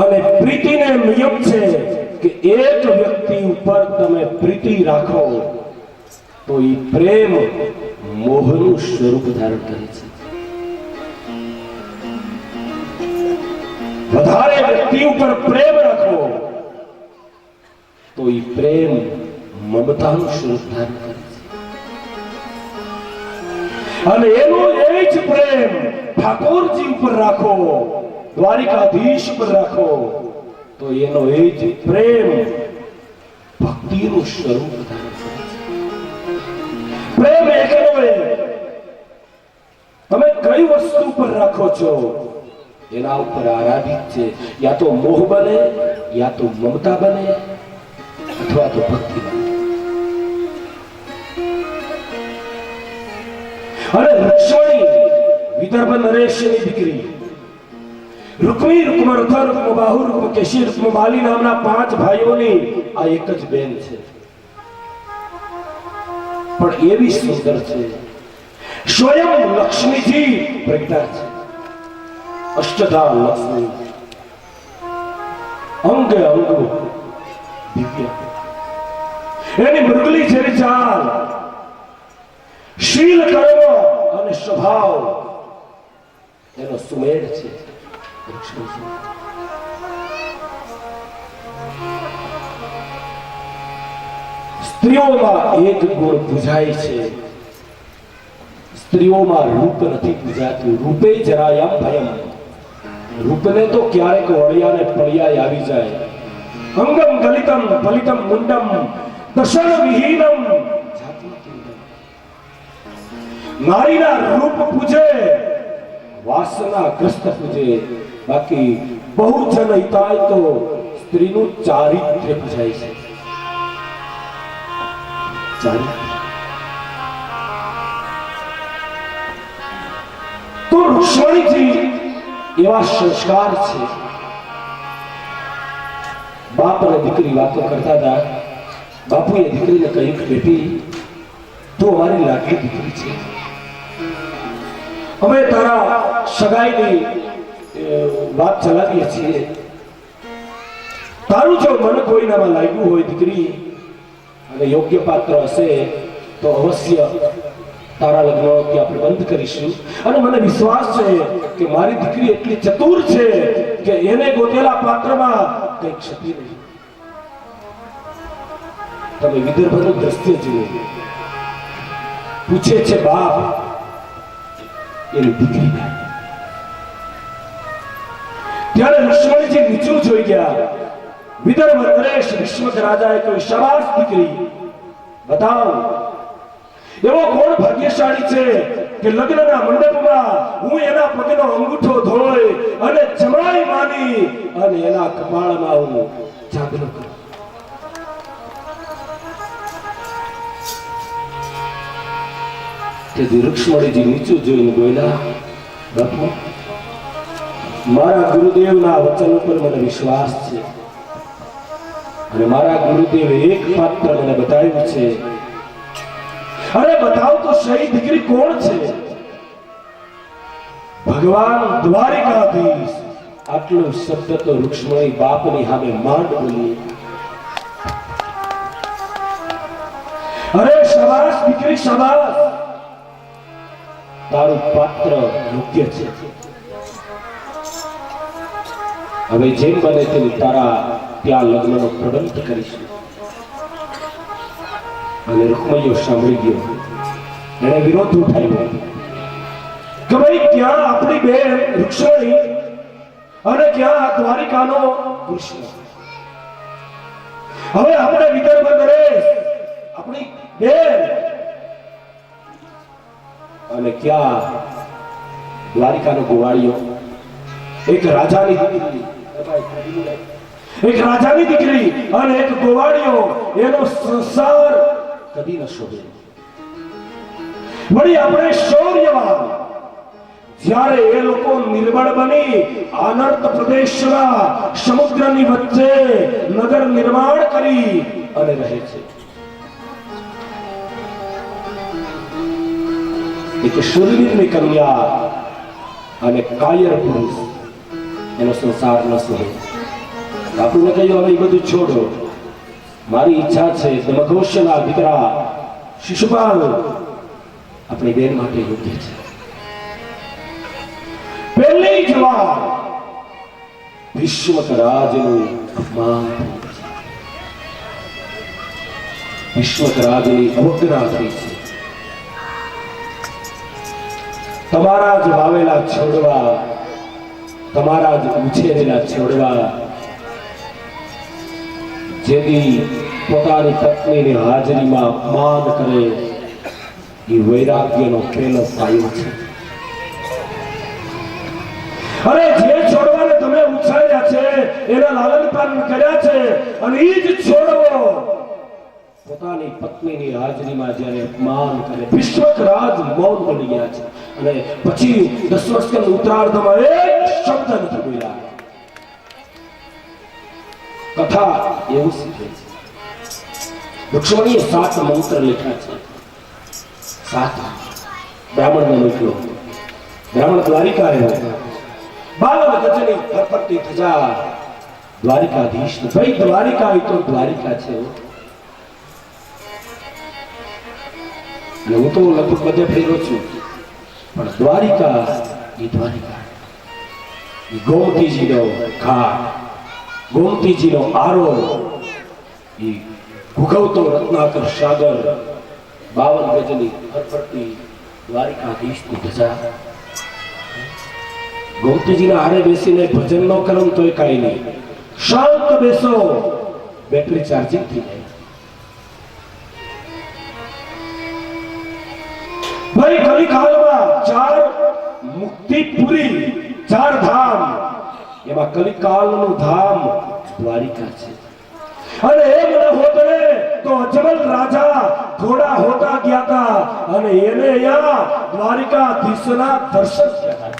અને પ્રીતિને નિયમ છે કે એક વ્યક્તિ ઉપર તમે પ્રીતિ રાખો તો એ પ્રેમ મોહનું સ્વરૂપ ધારણ કરે છે. વધારે વ્યક્તિ ઉપર પ્રેમ તો એ પ્રેમ મમતાનું સ્વરૂપ ધારણ કરે છે અને એનો એ જ પ્રેમ ઠાકોરજી ઉપર રાખો, દ્વારિકાધીશ ઉપર રાખો તો એનો એ જ પ્રેમ ભક્તિનું સ્વરૂપ ધારણ કરે છે. પ્રેમ એકનો એક. તમે કઈ વસ્તુ પર રાખો છો એના ઉપર આરાધિત છે. યા તો મોહ બને, યા તો મમતા બને, અથવા તો ભક્તિ બને. અને રૂક્ષ્મણી વિદર્ભ નરેશની દીકરી રૂક્મી, રૂક્મરથ, રૂક્મબાહુ, રૂક્મકેશી, રૂક્મબાલી નામના 5 ભાઈઓની આ એક જ બેન છે, પણ એવી સુંદર છે. સ્વયં લક્ષ્મીજી પ્રગટા છે. અષ્ટધા લક્ષ્મી, અંગે અંગ દિવ્ય. એની મૃગલી જેવી ચાલ, શીલ કર્મ અને સ્વભાવ એનો સુમેળ છે. સ્ત્રીઓમાં એક ગુણ પૂજાય છે. સ્ત્રીઓમાં રૂપ નથી પૂજાતું. રૂપે જરાયમ ભયમ. રૂપને તો ક્યારેક વળિયાને પળિયાય આવી જાય. અંગમ ગલિતમ ફલિતમ મુંડમ દશન વિહીનમ. નારીના રૂપ પૂજે, વાસના ગ્રસ્ત પૂજે. બાકી બહુ જન હિતાય તો સ્ત્રીનું ચારિત્ર્ય પૂજાય છે. તો રૂક્ષ્મણીજી એવા સંસ્કાર છે. બાપ અને દીકરી વાતો કરતા હતા. બાપુએ દીકરીને કહ્યું કે બેટી, તું અમારી લાગણી દીકરી છે. અમે તારા સગાઈની વાત ચલાવીએ છીએ. તારું જો મન કોઈનામાં લાગ્યું હોય દીકરી અને યોગ્ય પાત્ર હશે તો અવશ્ય તારા લગ્ન આપણે બંધ કરીશું. અને મને વિશ્વાસ છે કે મારી દીકરી એટલી ચતુર છે કે એને ગોતેલા પાત્રમાં કઈ ક્ષતિ નહીં. તમે વિદર્ભનું દ્રશ્ય જુઓ. પૂછે છે બાપ એની દીકરી. ત્યારે લક્ષ્મણજી નીચું જોઈ ગયા. વિદર્ભ નરેશ વિશ્વક રાજાએ કહ્યું, શાબાશ દીકરી, બતાવ એવો કોણ ભાગ્યશાળી છે કે લગ્નના મંડપમાં હું એના પગનો અંગૂઠો ધોઈ અને જમાઈ માની અને એના કપાળમાં હું જાગરો કરું. તે રૂક્ષ્મણીજી નીચું જોઈને બોલ્યા, બાપુ, મારા ગુરુદેવના વચન ઉપર મને વિશ્વાસ છે અને મારા ગુરુદેવે એક પાત્ર મને બતાવ્યું છે. અરે બતાવ તો સહી, દીકરી કોણ છે? ભગવાન દ્વારિકાધીશ. આટલું શબ્દ તો રૂક્ષ્મણી બાપની સામે માંડ બોલી. અરે શાબાશ દીકરી, શાબાશ, તારું પાત્ર યોગ્ય છે. હવે જેમ બને તેમ તારા ત્યાં લગ્નનો પ્રબંધ કરીશું. અને રૂક્મણીઓ સાંભળી ગયો. એને વિરોધ ઉઠાવ્યો કે ભાઈ ક્યાં આપણી બેન રૂક્ષ્મણી અને ક્યાં દ્વારિકાનો કૃષ્ણ. હવે આપણે વિદર્ભ નરેશ આપણી બેન અને ક્યાં દ્વારિકાનો ગોવાળિયો. એક રાજાની દીકરી, એક રાજાની દીકરી અને એક ગોવાળિયો. એનો સંસાર કદી ન શોભે. વળી આપણે શૌર્યવાન. જ્યારે એ લોકો નિર્બળ બની આનર્ત પ્રદેશમાં સમુદ્રની વચ્ચે નગર નિર્માણ કરી અને રહે છે. એક શૂરવીરની કન્યા અને કાયર પુરુષ એનો સંસાર ન શોભે. આપણને કહ્યું, હવે એ બધું છોડો. મારી ઈચ્છા છે દમઘોષના દીકરા શિશુપાલ આપણી બેન માટે યોગ્ય છે. પહેલી જ વાર ભીષ્મક રાજનું અપમાન. વિશ્વકરાજની અવજ્ઞા થઈ છે. તમારા જ વાવેલા છોડવા, તમારા જ ઉછેરેલા છોડવા જેની પોતાની પત્નીની હાજરીમાં અપમાન કરે એ વૈરાગ્યનો પહેલો પાયો છે. અરે જે છોડવાને તમે ઉછાળ્યા છે, એના લાલન પાલન કર્યા છે, અને એ જ છોડવો પોતાની પત્નીની હાજરીમાં જ્યારે અપમાન કરે, વિશ્વકરાજ મૌન બની ગયા છે. અને પછી 10 વર્ષના ઉત્તરાર્ધમાં એક શબ્દ નથી બોલ્યા. કથા એવું શીખે છે. રુક્ષ્મણીએ 7 મંત્ર લખ્યા છે. 7 બ્રાહ્મણને મોકલ્યો. બ્રાહ્મણ દ્વારિકા આવ્યો. બાલન ગજની ફરફરતી ધજા દ્વારિકાધીશ. ભાઈ દ્વારિકા એ તો દ્વારિકા છે. હું તો લગભગ બધે ફેરો છું, પણ દ્વારિકા એ દ્વારિકા, એ ગોમતીજીનો ઘાટ, ગોમતીજીનો આરો, એ ભૂગવતો રત્નાકર સાગર, 52 ગજની ફરફરતી દ્વારિકાધીશની ધજા. ગોમતીજીના આરે બેસીને ભજન ન કરો તોય કાંઈ નહીં, શાંત બેસો, બેટરી ચાર્જિંગ થઈ જાય. ભાઈ કલિકાલમાં 4 મુક્તિપુરી, 4 ધામ, એમાં કલિકાલનું ધામ દ્વારિકા છે. અને એ મને હોતને તો અજમલ રાજા ઘોડા હોતા ગયા હતા, અને એને અહીંયા દ્વારિકાધીશના દર્શન થયા.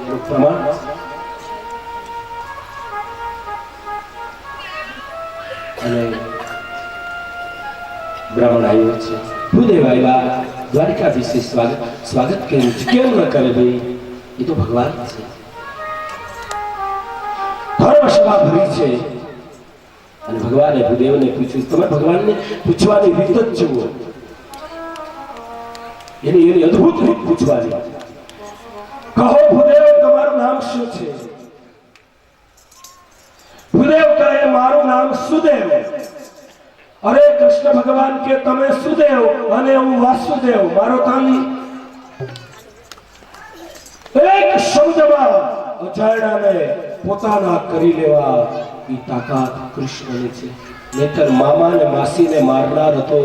એનું પ્રમાણ અને બ્રાહ્મણ આવ્યો છે. ભૂદેવ આવ્યા, દ્વારિકાધીશે સ્વાગત કર્યું છે. કેમ ન કરે ભાઈ, એ તો ભગવાન છે. ધર્મસભા ભરી છે. અને ભગવાને ભૂદેવને પૂછ્યું, તમે ભગવાનને પૂછવાની રીત જ જુઓ, એની અદ્ભુત રીત પૂછવાની. કહો ભૂદેવ, તમારું નામ શું છે? ભૂદેવ કહે, મારું નામ સુદેવ. અરે કૃષ્ણ ભગવાન કે તમે સુદેવ અને હું વાસુદેવ, મારો તાલી. એક શબ્દમાં અજાણ્યાને પોતાના કરી લેવા એ તાકાત કૃષ્ણની છે. નહીતર મામા ને માસીને મારનાર હતો,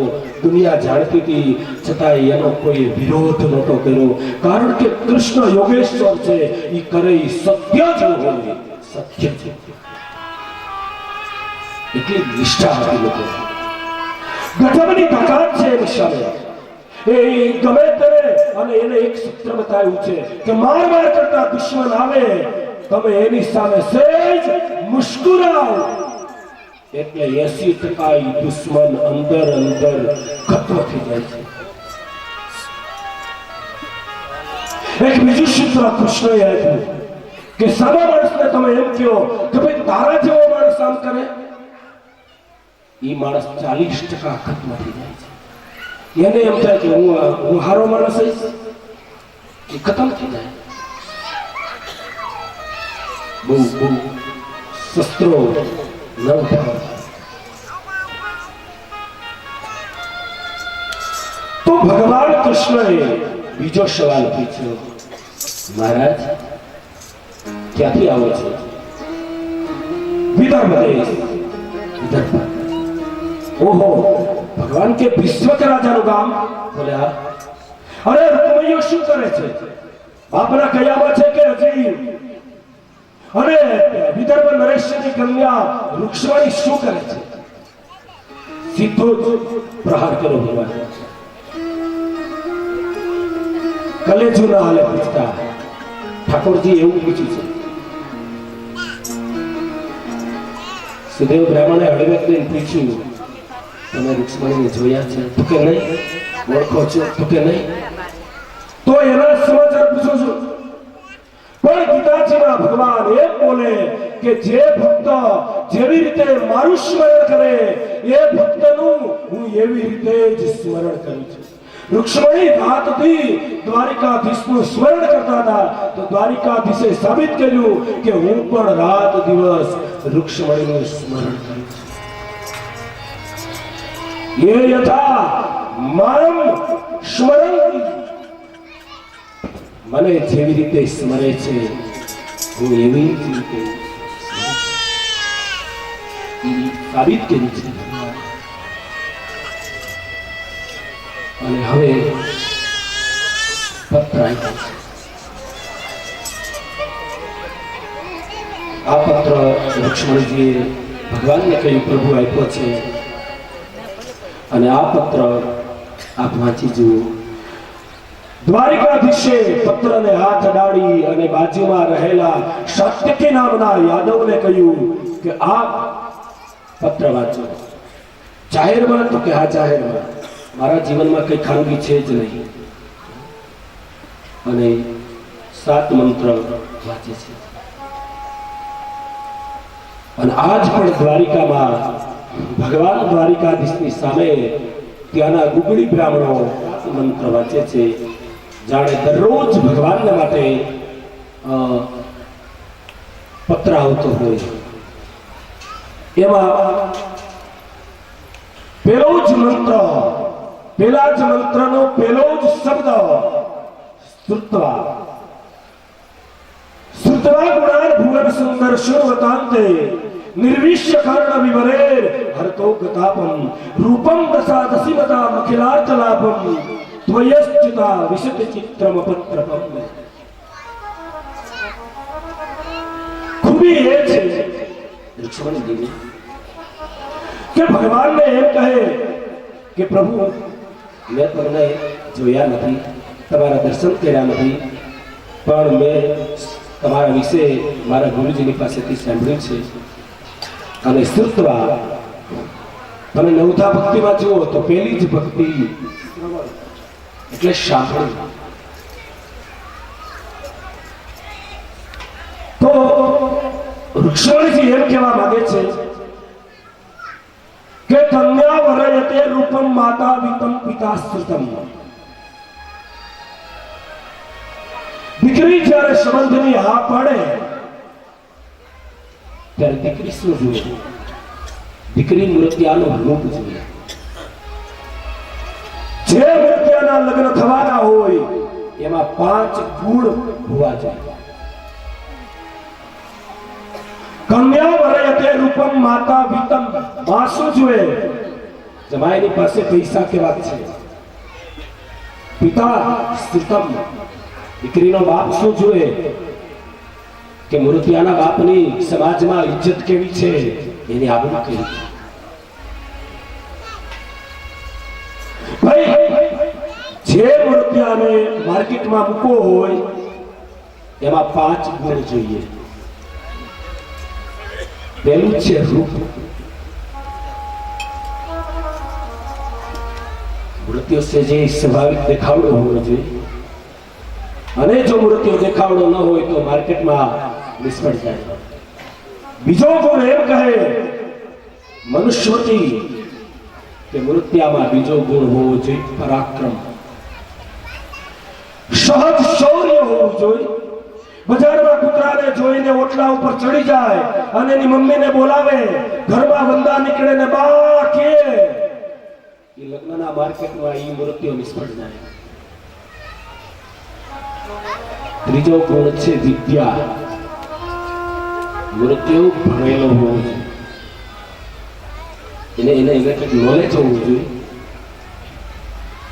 દુનિયા જાણતી હતી, છતાં એનો કોઈ વિરોધ નહોતો કર્યો. કારણ કે કૃષ્ણ યોગેશ્વર છે, એ કરે સત્ય જ હોય, સત્ય છે. એટલી નિષ્ઠા હતી લોકો. ગજબની તાકાત છે એની સામે. એ ગમે ત્યારે, અને એને એક સૂત્ર બતાવ્યું છે કે માર કરતા દુશ્મન આવે, તમે એની સામે સહેજ મુસ્કુરાઓ એટલે 80% દુશ્મન અંદર ખતમ થઈ જાય છે. એક બીજું સૂત્ર કૃષ્ણએ આપ્યું કે સારા માણસને તમે એમ કહો કે ભાઈ તારા જેવો માણસ આમ કરે, એ માણસ 40% ખતમ થઈ જાય છે. એને એમ થાય કે હું હારો માણસ હઈશ, એ ખતમ થઈ જાય. બહુ શસ્ત્રો ન ઉઠાવવા. તો ભગવાન કૃષ્ણએ બીજો સવાલ પૂછ્યો, મહારાજ ક્યાંથી આવો છો? વિદર્ભ દેશ. વિદર્ભ. ઓહો, ભગવાન કે વિશ્વક રાજાનું ગામ? બોલે હા. અરે રૂકમૈયો શું કરે છે? બાપના કયામાં છે કે હજી? અને વિદર્ભ નરેશની કન્યા રૂક્ષ્મણી શું કરે છે? સીધો જ પ્રહાર કર્યો ભગવાન. કલેજુ ના હાલે પૂછતા. ઠાકોરજી એવું પૂછ્યું છે. સુદેવ બ્રાહ્મણે હળવેકને પૂછ્યું, તમે રૂક્ષ્મણીને જોયા છે? તો કે નહીં. ઓળખો છો? તો કે નહીં. તો એના સમાચાર પૂછો છો? પણ ગીતાજીમાં ભગવાન એમ બોલે કે જે ભક્ત જેવી રીતે મારું સ્મરણ કરે, એ ભક્તનું હું એવી રીતે જ સ્મરણ કરું છું. રૂક્ષ્મણી રાતથી દ્વારિકાધીશનું સ્મરણ કરતા હતા, તો દ્વારિકાધીશે સાબિત કર્યું કે હું પણ રાત દિવસ રૂક્ષમણીનું સ્મરણ કર્યું છે. એ યથા મારમ સ્મરંતિ, મને જેવી રીતે સ્મરે છે હું એવી જ રીતે સાબિત કરી છે. અને હવે પત્ર આપ્યો છે. આ પત્ર લક્ષ્મણજીએ ભગવાનને કહ્યું પ્રભુ આપ્યો છે અને આ પત્ર આપ વાંચી જુઓ. દ્વારિકાધીશે પત્રને હાથ અડાડી અને બાજુમાં રહેલા સાત્યકી નામના યાદવને કહ્યું કે આપ પત્ર વાંચો. જાહેરમાં? તો કે હા જાહેરમાં, મારા જીવનમાં કઈ ખાનગી છે જ નહીં. અને 7 મંત્ર વાંચે છે. અને આજ પણ દ્વારિકામાં ભગવાન દ્વારિકાધીશની સામે ત્યાંના ગુગળી બ્રાહ્મણો મંત્ર વાંચે છે, જાણે દરરોજ ભગવાનને માટે પત્ર આવતો હોય. એમાં પેલો જ મંત્ર, પેલા જ મંત્રનો પેલો જ શબ્દ સ્તુત્વા. સ્તુત્વા ગુણાન ભુવન સુંદર શુર્વતાંતે निर्विश्य कर्ण विवरेर हरतो गतापम रूपम दशा दसिमता मखिलार्थ लाभम त्वयश्चिता विशद चित्रम पत्रपम. खूबी એ છે લક્ષ્મણજીની કે ભગવાનને એમ કહે કે પ્રભુ મેં તમને જોયા નથી, તમારા દર્શન કર્યા નથી, પણ મેં તમારા વિશે મારા ગુરુજીની પાસેથી સાંભળ્યું છે. અને સ્તુત્વા, તમે નવધા ભક્તિમાં જુઓ તો પેલી જ ભક્તિ એટલે સાંભળવું. તો ઋષભજી એમ કહેવા માંગે છે કે કન્યા વરયતે રૂપમ માતા વિતમ પિતા સ્ત્રીતમ. દીકરી જ્યારે સંબંધની હા પાડે ત્યારે દીકરી શું જોઈએ? દીકરી મૂર્તિયાનું રૂપ જોઈએ. જે મૂર્તિયાના લગ્ન થવાના હોય એમાં 5 ગુણ હોવા જોઈએ. કન્યા વરયતે રૂપમ માતા વિતમ. માં શું જોઈએ? જમાઈની પાસે પૈસા કેવા છે. પિતા સ્ત્રીતમ, દીકરીનો બાપ શું જોઈએ? કે મૂર્તિયાના બાપની સમાજમાં ઇજ્જત કેવી છે, એની આબરૂ કેવી છે. ભાઈ જે મૂર્તિયાને માર્કેટમાં મૂકવો હોય એમાં 5 ગુણ જોઈએ. પહેલું છે રૂપ. મૂર્તિઓ છે જે સ્વાભાવિક દેખાવડો હોવો જોઈએ. અને જો મૂર્તિઓ દેખાવડો ન હોય તો માર્કેટમાં નિષ્ફળ જાય. બીજો ગુણ એમ કહે મનુષ્યવતી કે મૂર્તિયામાં બીજો ગુણ હોવો જોઈએ પરાક્રમ. સહજ શૌર્ય હોવું જોઈએ. બજારમાં કૂતરાને જોઈને ઓટલા ઉપર ચડી જાય અને એની મમ્મીને બોલાવે, ઘરમાં વંદા નીકળે ને બા કે એ લગ્નના માર્કેટમાં એ મૂર્તિઓ નિષ્ફળ જાય. ત્રીજો ગુણ છે વિદ્યા. મૂર્તિઓ ભણેલો હોવો જોઈએ. એને કંઈક નોલેજ હોવું જોઈએ.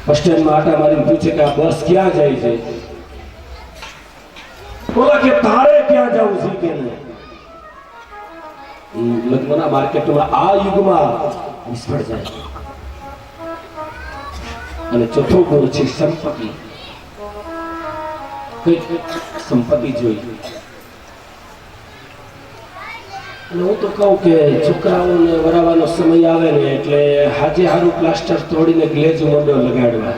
બસ સ્ટેન્ડમાં આટા મારીને પૂછે કે આ બસ ક્યાં જાય છે, બોલા કે તારે ક્યાં જવું છે કે નહીં. લગ્નના માર્કેટમાં આ યુગમાં નિષ્ફળ જાય. અને ચોથો ગુણ છે સંપત્તિ. કઈ સંપત્તિ જોઈએ. અને હું તો કહું કે છોકરાઓને વરાવાનો સમય આવે ને એટલે હાજે હારું પ્લાસ્ટર તોડીને ગ્લેજ મોઢો લગાડવા,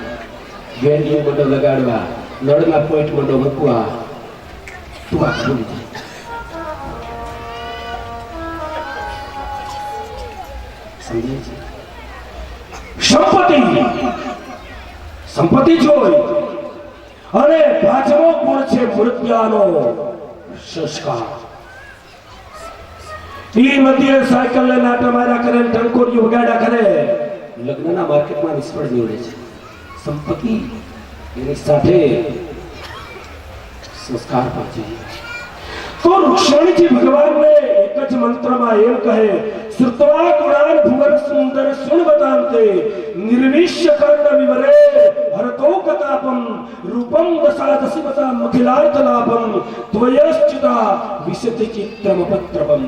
ગેંડિયું મોઢો લગાડવા, નળના પોઈન્ટ મોઢો મૂકવા, તું આ ભૂલી જાય. સમજે છે? સંપત્તિ જોઈ. અને પાંચમો ગુણ છે મૂર્તિયાનો સંસ્કાર. ઈ મધ્ય સાયકલ લઈને આટા માર્યા કરે, ટંકોરીઓ વગાડ્યા કરે, લગ્નના માર્કેટમાં નિષ્ફળ નીવડે છે. સંપત્તિ એની સાથે સંસ્કાર પહોંચે. તો રુક્ષ્મણીજી ભગવાનને એક જ મંત્રમાં એમ કહે, શ્રુત્વા ગુણાન ભુવન સુંદર સુણવતાંતે નિર્વિશ્ય કર્ણ વિવરે હરતો કતાપમ રૂપમ દશાદશિમતા મખિલાર્થ લાભમ ત્વયશ્ચિતા વિશતિ ચિત્રમ પત્રપમ.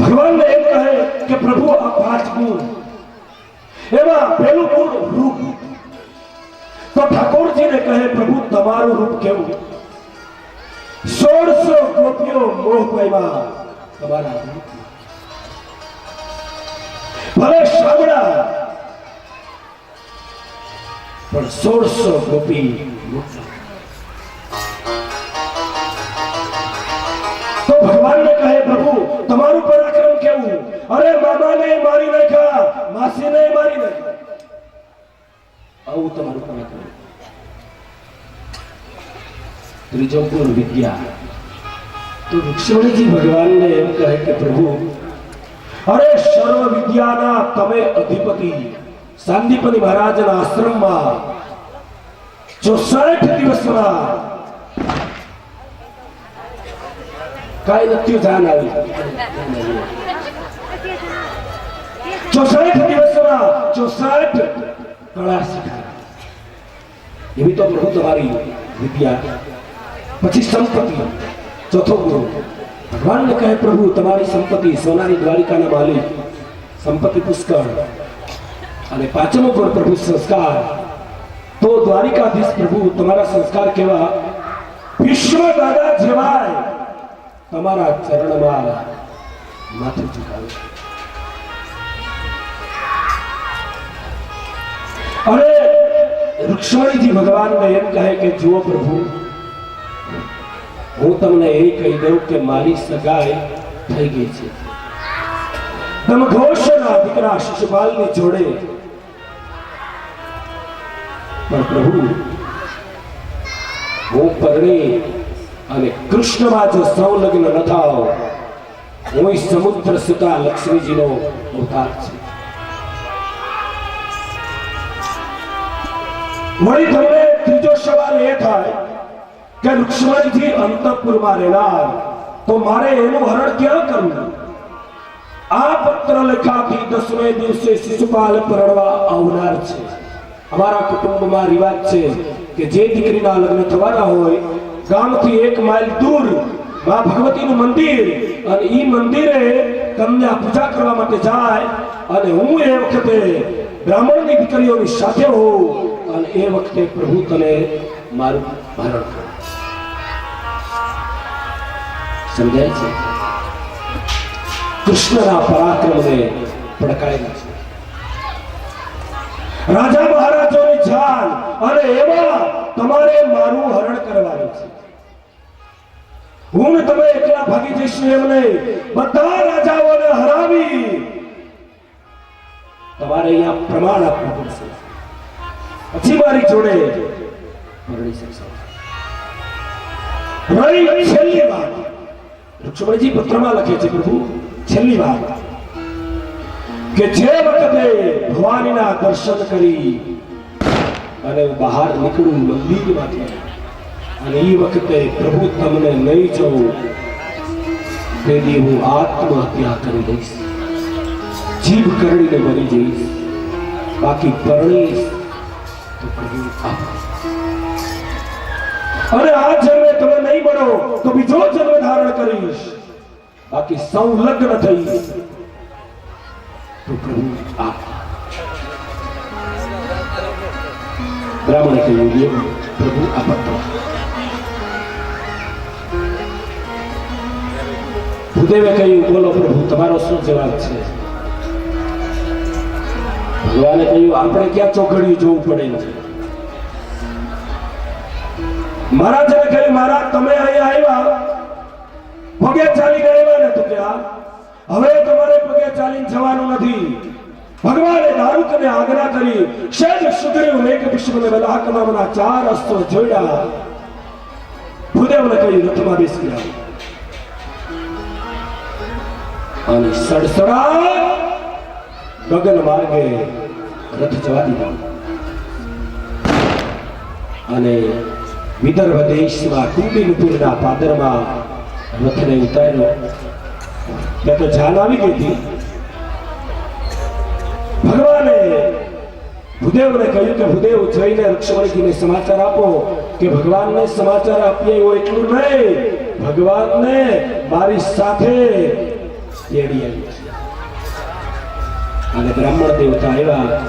ભગવાનને એમ કહે કે પ્રભુ આ 5 ગુણ, એમાં પહેલું ગુણ રૂપ. તો ઠાકોરજીને કહે, પ્રભુ તમારું રૂપ કેવું? 1600 ગોપીઓ મોહ પામ્યા તમારા રૂપ. ભલે શામળા, પણ 1600 ગોપી મુક્ત. તો ભગવાનને કહે, પ્રભુ તમારું પરાક્રમ કેવું? અરે મામાને મારી નાખ્યા, માસીને મારી નાખ્યા. આવું તમારું પરાક્રમ. ત્રીજો ગુણ વિદ્યા. તો રુક્ષ્મણીજી ભગવાનને એમ કહે કે પ્રભુ, અરે સર્વ વિદ્યાના તમે અધિપતિ. સાંદીપની મહારાજના આશ્રમમાં 64 દિવસમાં કાંઈ નથી જાન આવી. 64 દિવસમાં 64 કળા શીખાય. એવી તો પ્રભુ તમારી વિદ્યા. પછી સંપત્તિ, ચોથો ગુણ. ભગવાનને કહે, પ્રભુ તમારી સંપત્તિ, સોનાની દ્વારિકાના માલિક, સંપત્તિ પુષ્કળ. અને પાંચમો ગુણ પ્રભુ સંસ્કાર. તો દ્વારિકાધીશ પ્રભુ તમારા સંસ્કાર કેવા? વિશ્વ દાદા જેવાય તમારા ચરણમાં માથું ઝુકાવે. અને રુક્ષ્મણીજી ભગવાનને એમ કહે કે જુઓ પ્રભુ, હું તમને એ કહી દઉં કે મારી સગાઈ થઈ ગઈ છે. દમઘોષના દીકરા શિશુપાલની જોડે. પણ પ્રભુ, હું પરણી અને કૃષ્ણમાં જો સંલગ્ન ન થાવ, હું સમુદ્ર સુતા લક્ષ્મીજીનો અવતાર છે. વળી તમને ત્રીજો સવાલ એ થાય કે રુક્ષ્મણીજી અંતઃપુરમાં રહેનાર, તો મારે એનું હરણ ક્યાં કરવું? આ પત્ર લખાથી 10મે દિવસે શિશુપાલ પરણવા આવનાર છે. અમારા કુટુંબમાં રિવાજ છે કે જે દીકરીના લગ્ન થવાના હોય, ગામથી 1 માઇલ દૂર માં ભગવતીનું મંદિર, અને ઈ મંદિરે કન્યા પૂજા કરવા માટે જાય, અને હું એ વખતે બ્રાહ્મણની દીકરીઓની સાથે હોઉં, અને એ વખતે પ્રભુ તને મારું હરણ કરું. સમજાય છે? કૃષ્ણના પરાક્રમને પડકાયેલા છે. રાજા મહારાજોની જાન, અને એમાં તમારે મારું હરણ કરવાનું છે. હું ને તમે એકલા ભાગી જઈશું એમ નહીં, બધા રાજાઓને હરાવી તમારે અહીંયા પ્રમાણ આપવું પડશે. પછી મારી જોડે પરણી શકશો. રહી છેલ્લી વાત, રુક્ષ્મણીજી પત્રમાં લખે છે, પ્રભુ છેલ્લી વાત કે જે વખતે ભવાનીના દર્શન કરી અને બહાર નીકળું મંદિરમાંથી, અને એ વખતે પ્રભુ તમને નહીં જોઉં, તેથી હું આત્મહત્યા કરી દઈશ, જીભ કરડીને મરી જઈશ. બાકી પરણીશ તો પ્રભુ આપ. અને આ જન્મે તમે નહીં મળો તો બીજો જન્મ ધારણ કરીશ. બાકી સંલગ્ન થઈશ તો પ્રભુ આપ. બ્રાહ્મણે કહ્યું, પ્રભુ આ પત્ર. ભૂદેવે કહ્યું, બોલો પ્રભુ તમારો શું જવાબ છે? ભગવાને કહ્યું, આપણે ક્યાં ચોઘડિયું જોવું પડે છે. મહારાજે કહ્યું, મહારાજ તમે અહીંયા આવ્યા, પગે ચાલીને આવ્યા ને, તો કે હવે તમારે પગે ચાલીને જવાનું નથી. ભગવાને દારૂકને આજ્ઞા કરી, શેજ સુગ્રીવ મેઘપુષ્પને વલાહક નામના 4 અસ્ત્રો જોડ્યા. ભૂદેવને કહ્યું, રથમાં બેસી જાઓ. અને સડસડા ગગન માર્ગે રથ જવા દીધો અને વિદર્ભ દેશમાં કુંડિનપુરના પાદરમાં રથને ઉતાર્યો. ત્યાં તો જાન આવી ગઈ હતી. ભગવાને ભૂદેવને કહ્યું કે ભૂદેવ જઈને રુક્ષ્મણીજીને સમાચાર આપો કે ભગવાનને સમાચાર આપીએ એવું એટલું નહીં, ભગવાનને મારી સાથે તેડી આવી છે. અને બ્રાહ્મણ દેવતા આવ્યા.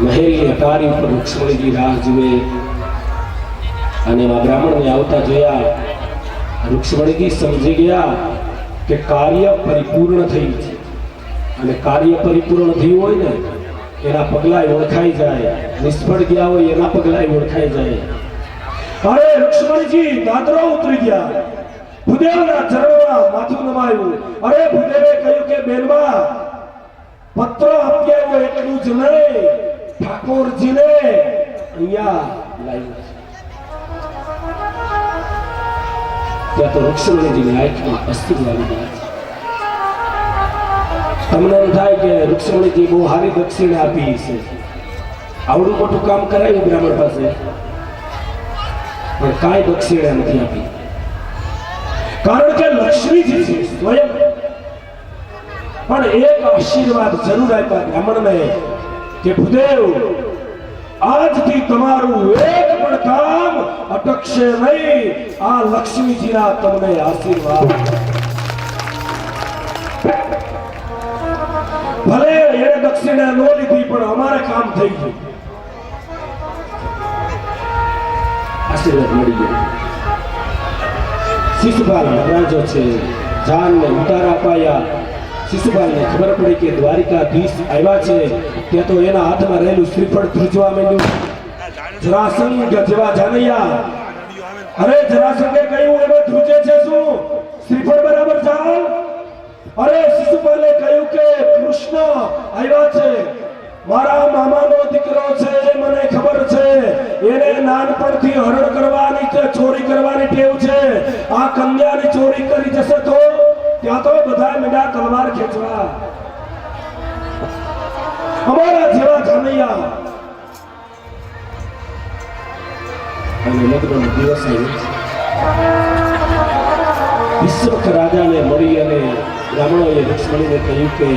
મહેલની અટારી ઉપર રુક્ષ્મણીજી રાહ જુએ અને એમાં બ્રાહ્મણને આવતા જોયા. રુક્ષ્મણીજી સમજી ગયા કે કાર્ય પરિપૂર્ણ થયું છે અને કાર્ય પરિપૂર્ણ થયું હોય ને એના પગલાં ઓળખાઈ જાય, નિષ્ફળ ગયા હોય એના પગલાં ઓળખાઈ જાય. અરે રુક્ષ્મણીજી દાદરો ઉતરી ગયા, ભૂદેવના ચરણોમાં માથું નમાયું. અરે ભૂદેવે કહ્યું કે બેનબા પત્ર આપ્યા એટલું જ નહીં, ઠાકોરજીને અહીંયા લાવ્યું છે. ત્યાં તો રુક્ષ્મણીજીની આંખમાં અશ્રુ આવી ગયા. તમને એમ થાય કે રુક્ષ્મણીજી બહુ સારી દક્ષિણા આપી છે, આવડું મોટું કામ કરાયું બ્રાહ્મણ પાસે, પણ કાંઈ દક્ષિણા નથી આપી. કારણ કે લક્ષ્મીજી છે સ્વયં. પણ એક આશીર્વાદ જરૂર આપ્યા બ્રાહ્મણને કે ભૂદેવ આજથી તમારું એક પણ કામ અટકશે નહીં. આ લક્ષ્મીજીના તમને આશીર્વાદ. ભલે એને દક્ષિણા ન લીધી પણ અમારે કામ થઈ ગયું, આશીર્વાદ મળી ગયો. શિશુપાલ મહારાજો છે, જાનને ઉતાર અપાયા. શિશુપાલને ખબર પડી કે દ્વારિકાધીશ આવ્યા છે. ત્યાં તો એના હાથમાં રહેલું શ્રીફળ ધ્રુજવા માંડ્યું. જરાસંઘ જેવા જાનૈયા, અરે જરાસંઘે કહ્યું એમાં ધ્રુજે છે શું? શ્રીફળ બરાબર ચાલ. અરે શિશુપાલે કહ્યું કે કૃષ્ણ આવ્યા છે, મારા મામાનો દીકરો છે, મને ખબર છે. એને નાનપણથી હરણ કરવાની કે ચોરી કરવાની ટેવ છે. આ કન્યાની ચોરી કરી જશે તો ત્યાં તો બધા મીડા તલવાર ખેંચવા. અમારા જેવા જાનૈયા. અને લગ્નનો દિવસ આવ્યો. વિશ્વક રાજાને મળી અને બ્રાહ્મણોએ રુક્ષ્મણીને કહ્યું કે